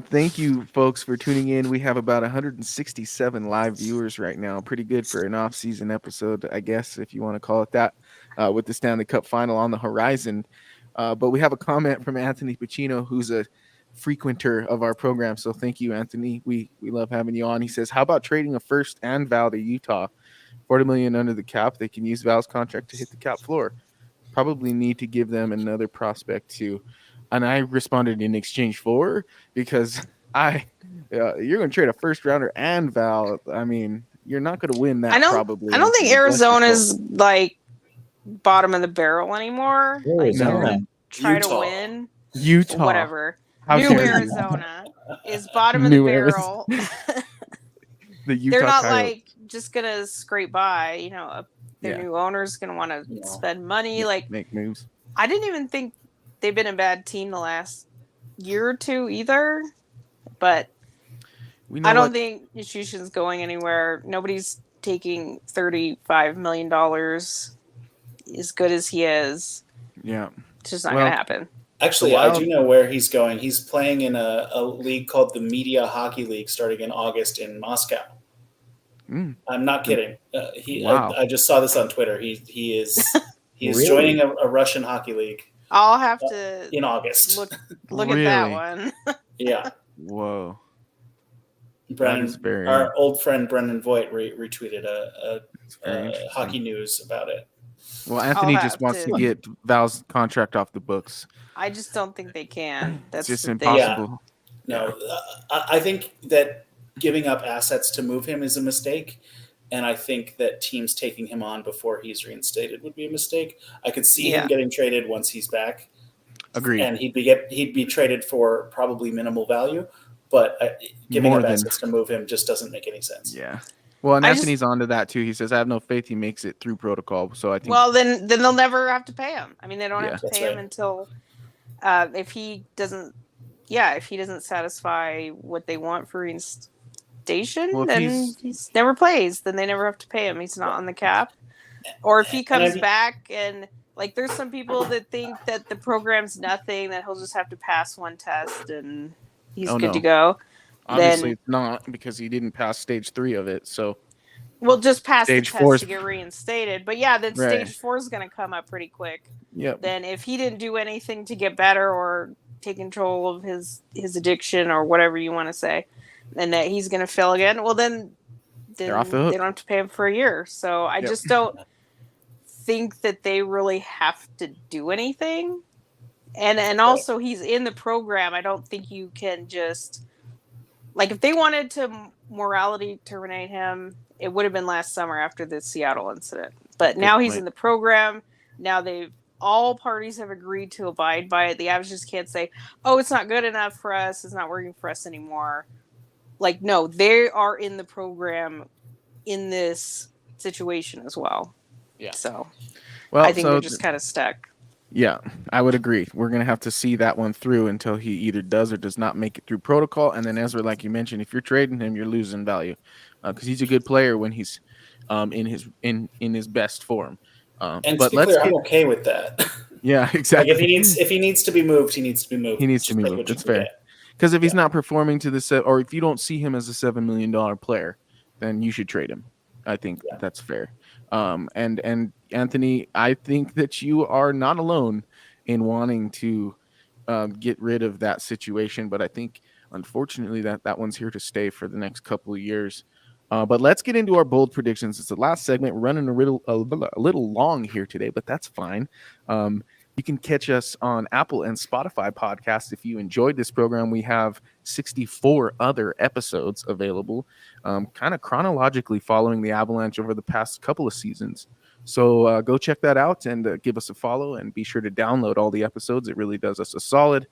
thank you folks for tuning in. We have about 167 live viewers right now. Pretty good for an off-season episode, I guess, if you want to call it that, with the Stanley Cup Final on the horizon. But we have a comment from Anthony Pacino, who's a frequenter of our program. So thank you, Anthony. We love having you on. He says, how about trading a first and Val to Utah? $40 million under the cap. They can use Val's contract to hit the cap floor. Probably need to give them another prospect too. And I responded in exchange for, because you're going to trade a first rounder and Val. I mean, you're not going to win that probably. I don't think Arizona's like bottom of the barrel anymore. Try to win. Utah, whatever. New Arizona is bottom of the barrel. They're not like just gonna scrape by. Their new owner's gonna want to spend money, like make moves. I didn't even think they've been a bad team the last year or two either. But I don't think Yashushin's going anywhere. Nobody's taking $35 million. As good as he is, it's just not going to happen. Actually, I do know where he's going. He's playing in a league called the Media Hockey League starting in August in Moscow. I'm not kidding. I just saw this on Twitter. He is really? Joining a Russian hockey league. I'll have to in August. Look at that one. Yeah. Whoa. Our old friend Brendan Voigt retweeted a hockey news about it. Well, Anthony just wants to get Val's contract off the books. I just don't think they can. That's just impossible. Yeah. No, I think that giving up assets to move him is a mistake, and I think that teams taking him on before he's reinstated would be a mistake. I could see him getting traded once he's back. Agreed. And he'd be traded for probably minimal value, but giving up assets to move him just doesn't make any sense. Yeah. Well, and Anthony's onto that too. He says, "I have no faith he makes it through protocol." So I think. Well, then they'll never have to pay him. I mean, they don't have to pay him until if he doesn't. Yeah, if he doesn't satisfy what they want for reinstation, then he never plays. Then they never have to pay him. He's not on the cap. Or if he comes back and like, there's some people that think that the program's nothing, that he'll just have to pass one test and he's good to go. Obviously, it's not, because he didn't pass stage 3 of it. So, we'll just pass the test to get reinstated. But yeah, then stage 4 is going to come up pretty quick. Yep. Then if he didn't do anything to get better or take control of his addiction or whatever you want to say, and that he's going to fail again, well, then they're off the hook. They don't have to pay him for a year. So I just don't think that they really have to do anything. And also he's in the program. I don't think you can just like if they wanted to morality terminate him, it would have been last summer after the Seattle incident. But now he's in the program. Now all parties have agreed to abide by it. The Avs just can't say, "Oh, it's not good enough for us. It's not working for us anymore." Like, no, they are in the program in this situation as well. Yeah. So, Well, I think they're just kind of stuck. Yeah, I would agree. We're going to have to see that one through until he either does or does not make it through protocol. And then Ezra, like you mentioned, if you're trading him, you're losing value because he's a good player when he's in his best form. And to be clear, I'm okay with that. Yeah, exactly. Like if he needs to be moved, he needs to be moved. He needs to be moved. That's fair. Because if he's not performing to the or if you don't see him as a $7 million player, then you should trade him. I think that's fair. And Anthony, I think that you are not alone in wanting to get rid of that situation, but I think unfortunately that one's here to stay for the next couple of years. But let's get into our bold predictions. It's the last segment. We're running a little long here today, but that's fine. You can catch us on Apple and Spotify podcasts. If you enjoyed this program, we have 64 other episodes available, kind of chronologically following the Avalanche over the past couple of seasons. So go check that out and give us a follow, and be sure to download all the episodes. It really does us a solid.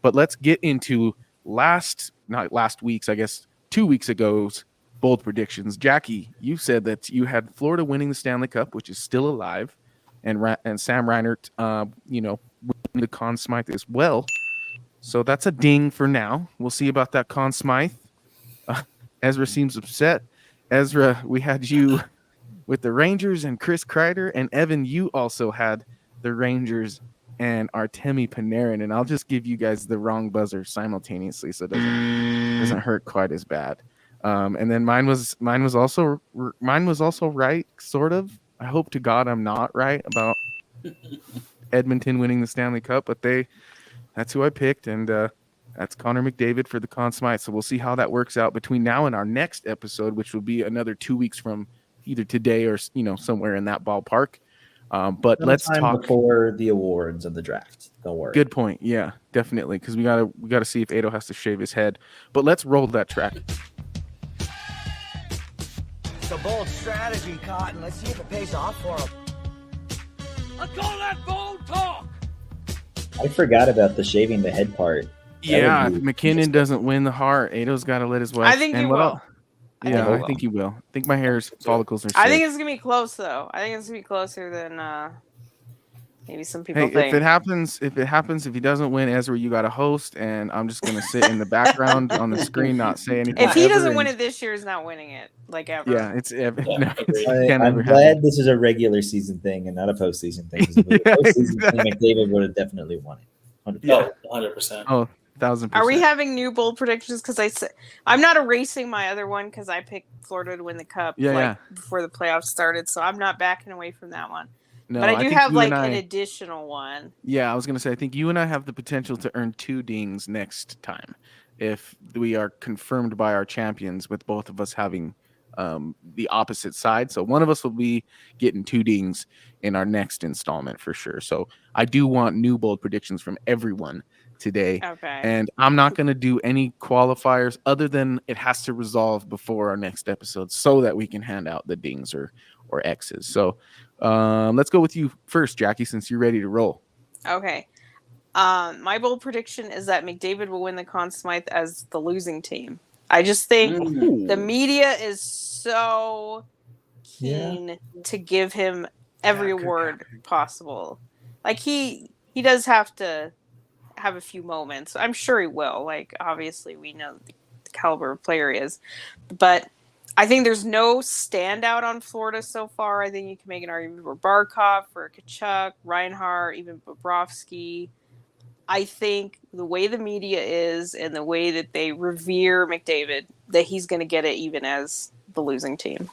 But let's get into not last week's, I guess 2 weeks ago's bold predictions. Jackie, you said that you had Florida winning the Stanley Cup, which is still alive. And Sam Reinhart, winning the Conn Smythe as well. So that's a ding for now. We'll see about that Conn Smythe. Ezra seems upset. Ezra, we had you with the Rangers and Chris Kreider. And Evan, you also had the Rangers and Artemi Panarin. And I'll just give you guys the wrong buzzer simultaneously so it doesn't hurt quite as bad. And then mine was also right, sort of. I hope to God I'm not right about Edmonton winning the Stanley Cup, but that's who I picked, and that's Connor McDavid for the Conn Smythe. So we'll see how that works out between now and our next episode, which will be another 2 weeks from either today or somewhere in that ballpark. But let's talk before the awards of the draft. Don't worry. Good point. Yeah, definitely, because we gotta see if Ado has to shave his head. But let's roll that track. It's a bold strategy, Cotton. Let's see if it pays off for him. I call that bold talk. I forgot about the shaving the head part. Yeah, if McKinnon doesn't win the Hart, Ado's got to let his wife. I think he will. I think he will. I think my hair's follicles are sick. I think it's going to be close, though. I think it's going to be closer than maybe some people think. If he doesn't win, Ezra, you got to host, and I'm just going to sit in the background on the screen, not say anything. If he doesn't win it this year, he's not winning it, like ever. Yeah, it's ever. Yeah, I'm glad this is a regular season thing and not a postseason thing. If it was a postseason thing, McDavid would have definitely won it. 100%. 100%. Oh, 1,000%. Are we having new bold predictions? Because I'm not erasing my other one because I picked Florida to win the cup before the playoffs started, so I'm not backing away from that one. No, but I do have an additional one. Yeah, I was going to say, I think you and I have the potential to earn 2 dings next time if we are confirmed by our champions with both of us having the opposite side. So one of us will be getting 2 dings in our next installment for sure. So I do want new bold predictions from everyone today. Okay. And I'm not going to do any qualifiers other than it has to resolve before our next episode so that we can hand out the dings or X's. So let's go with you first, Jackie, since you're ready to roll. Okay. My bold prediction is that McDavid will win the Conn Smythe as the losing team. I just think the media is so keen to give him every award possible. Like he does have to have a few moments. I'm sure he will. Like, obviously we know the caliber of player he is, but I think there's no standout on Florida so far. I think you can make an argument for Barkov, for Tkachuk, Reinhart, even Bobrovsky. I think the way the media is and the way that they revere McDavid, that he's going to get it even as the losing team.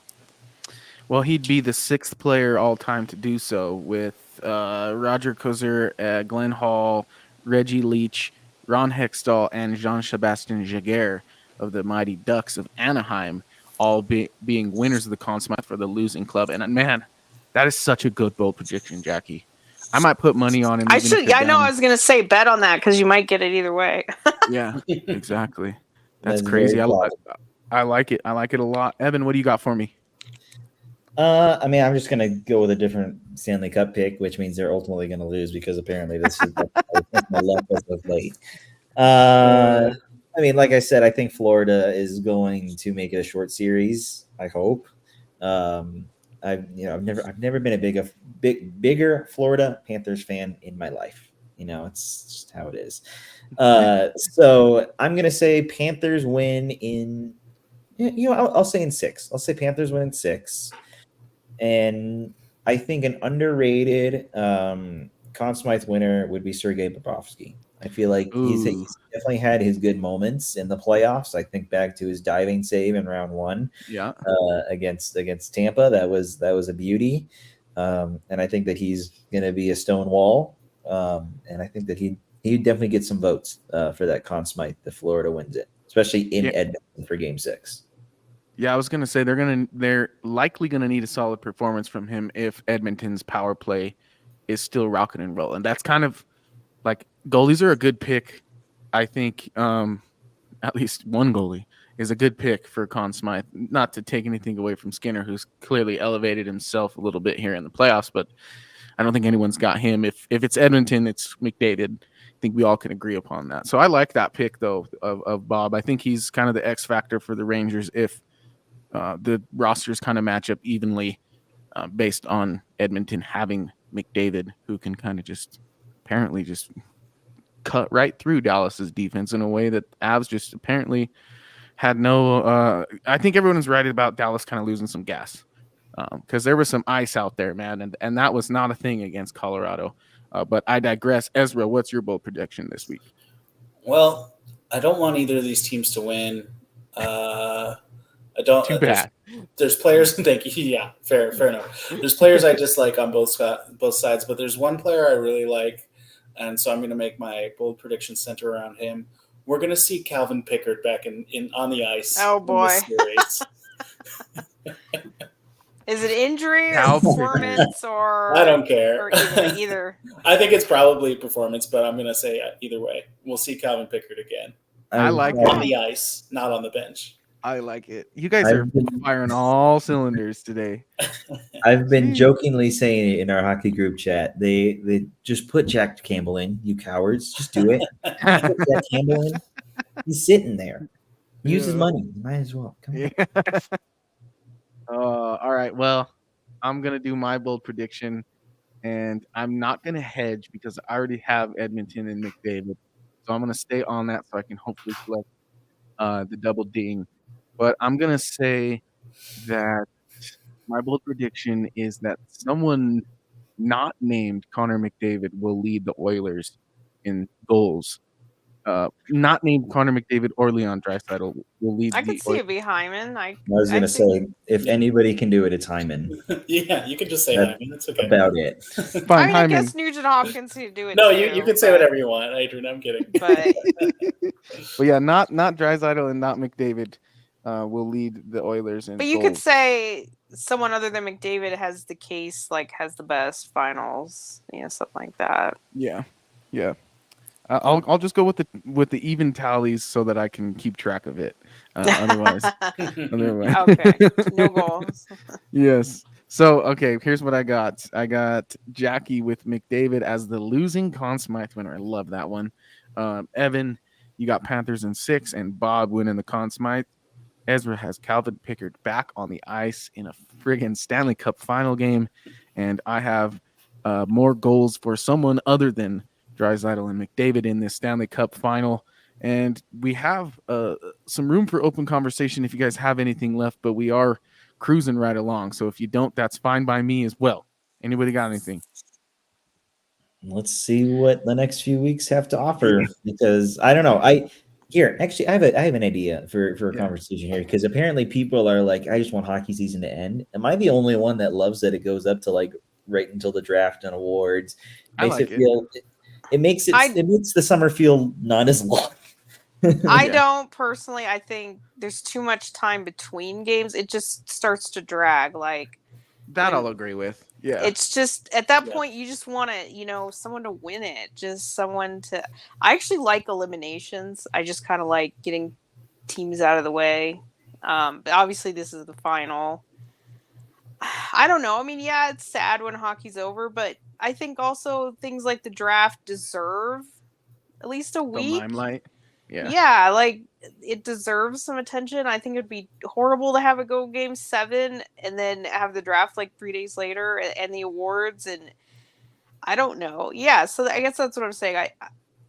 Well, he'd be the 6th player all time to do so with Roger Kozur, Glenn Hall, Reggie Leach, Ron Hextall, and Jean-Sebastien Jaguar of the Mighty Ducks of Anaheim, all being winners of the Conn Smythe for the losing club. And man, that is such a good bold prediction, Jackie. I might put money on him. I even if should. they're Yeah, I know. down. I was gonna say bet on that because you might get it either way. Yeah, exactly. That's very crazy. plausible. I like it. I like it a lot. Evan, what do you got for me? I mean, I'm just gonna go with a different Stanley Cup pick, which means they're ultimately gonna lose because apparently this is my luck as of late. I mean, like I said, I think Florida is going to make it a short series. I hope. I've never been a bigger Florida Panthers fan in my life. It's just how it is. So I'm gonna say Panthers win in. I'll say in 6. I'll say Panthers win in 6, and I think an underrated Conn Smythe winner would be Sergei Bobrovsky. I feel like he's definitely had his good moments in the playoffs. I think back to his diving save in round 1, against Tampa. That was a beauty, and I think that he's going to be a stone wall. And I think that he definitely get some votes for that Conn Smythe if Florida wins it, especially in Edmonton for Game 6. Yeah, I was gonna say they're likely gonna need a solid performance from him if Edmonton's power play is still rocking and rolling. That's kind of like goalies are a good pick. I think at least one goalie is a good pick for Conn Smythe. Not to take anything away from Skinner, who's clearly elevated himself a little bit here in the playoffs, but I don't think anyone's got him. If it's Edmonton, it's McDavid. I think we all can agree upon that. So I like that pick though of Bob. I think he's kind of the X factor for the Rangers if the rosters kind of match up evenly based on Edmonton having McDavid, who can kind of apparently just cut right through Dallas's defense in a way that Avs just apparently had no. I think everyone's right about Dallas kind of losing some gas because there was some ice out there, man, and that was not a thing against Colorado. But I digress. Ezra, what's your bold prediction this week? Well, I don't want either of these teams to win. I don't. Too bad. There's players. Thank you. Yeah, fair enough. There's players I dislike on both sides, but there's one player I really like, and so I'm going to make my bold prediction center around him. We're going to see Calvin Pickard back in on the ice. Oh boy! Is it injury or performance or? I don't care. Or either. I think it's probably performance, but I'm going to say either way. We'll see Calvin Pickard again. I like on the ice, not on the bench. I like it. You guys are firing all cylinders today. I've been jokingly saying it in our hockey group chat. They just put Jack Campbell in, you cowards. Just do it. Put Jack Campbell in. He's sitting there. Use his money. Might as well. Come on. All right. Well, I'm going to do my bold prediction, and I'm not going to hedge because I already have Edmonton and McDavid. So I'm going to stay on that so I can hopefully collect the double ding. But I'm going to say that my bold prediction is that someone not named Connor McDavid will lead the Oilers in goals. Not named Connor McDavid or Leon Draisaitl will lead. I could see it be Hyman. I was going to say, if anybody can do it, it's Hyman. Yeah, you can just say Hyman. That's okay. About it. Fine, I guess Nugent Hopkins could do it. No, too, you can say whatever you want, Adrian. I'm kidding. But yeah, not Draisaitl and not McDavid will lead the Oilers in. But you goals. could say someone other than McDavid has the case, like has the best finals, something like that. Yeah. I'll just go with the even tallies so that I can keep track of it. Otherwise. Okay, no goals. Yes. So okay, here's what I got. I got Jackie with McDavid as the losing Conn Smythe winner. I love that one. Evan, you got Panthers in 6, and Bob winning the Conn Smythe. Ezra has Calvin Pickard back on the ice in a friggin' Stanley Cup final game, and I have more goals for someone other than Draisaitl and McDavid in this Stanley Cup final. And we have some room for open conversation if you guys have anything left, but we are cruising right along. So if you don't, that's fine by me as well. Anybody got anything? Let's see what the next few weeks have to offer, because I don't know. I have an idea for a conversation here, because apparently people are like, I just want hockey season to end. Am I the only one that loves that it goes up to like right until the draft and awards? It makes the summer feel not as long. I don't personally. I think there's too much time between games. It just starts to drag. Like That I'll agree with. Yeah. It's just at that Yeah. point you just want to, someone to win it. Just someone to. I actually like eliminations. I just kind of like getting teams out of the way. But obviously this is the final. I don't know. I mean, yeah, it's sad when hockey's over, but I think also things like the draft deserve at least a The week. limelight. Yeah. Yeah, like it deserves some attention. I think it'd be horrible to have it go game 7 and then have the draft like 3 days later and the awards, and I don't know. Yeah, so I guess that's what I'm saying.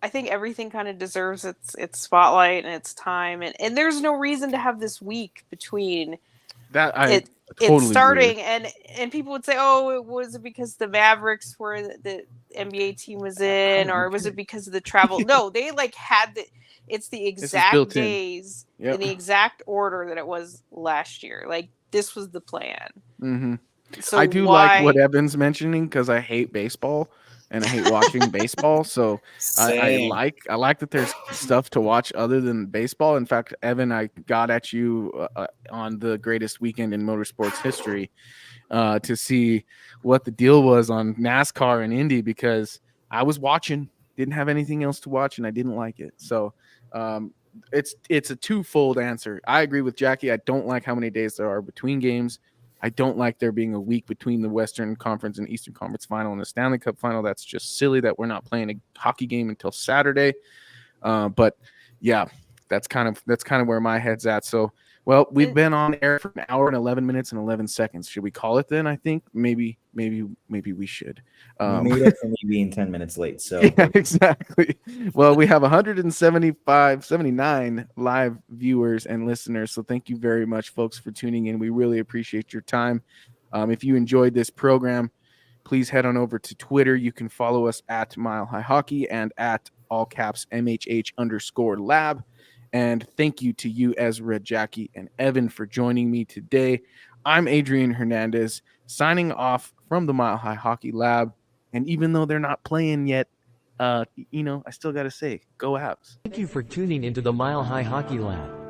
I think everything kind of deserves its spotlight and its time, and there's no reason to have this week between That I it totally it's starting agree. and people would say, oh, it was because the Mavericks were the NBA team was in, or was it because of the travel? No, they like had it's the This is exact built in. days Yep. in the exact order that it was last year. Like this was the plan. Mm-hmm. So I do why? like what Evan's mentioning because I hate baseball and I hate watching baseball. So I Same. like that there's stuff to watch other than baseball. In fact, Evan, I got at you on the greatest weekend in motorsports history to see what the deal was on NASCAR and Indy because I was watching, didn't have anything else to watch, and I didn't like it. So it's a twofold answer. I agree with Jackie. I don't like how many days there are between games. I don't like there being a week between the Western Conference and Eastern Conference final and the Stanley Cup final. That's just silly that we're not playing a hockey game until Saturday. But yeah, that's kind of where my head's at. So, well, we've been on air for an hour and 11 minutes and 11 seconds. Should we call it then? I think maybe we should. You made up for me being 10 minutes late. So yeah, exactly. Well, we have 79 live viewers and listeners. So thank you very much, folks, for tuning in. We really appreciate your time. If you enjoyed this program, please head on over to Twitter. You can follow us at Mile High Hockey and at all caps MHH_lab. And thank you to you, Ezra, Jackie, and Evan for joining me today. I'm Adrian Hernandez, signing off from the Mile High Hockey Lab. And even though they're not playing yet, I still got to say, go Avs. Thank you for tuning into the Mile High Hockey Lab.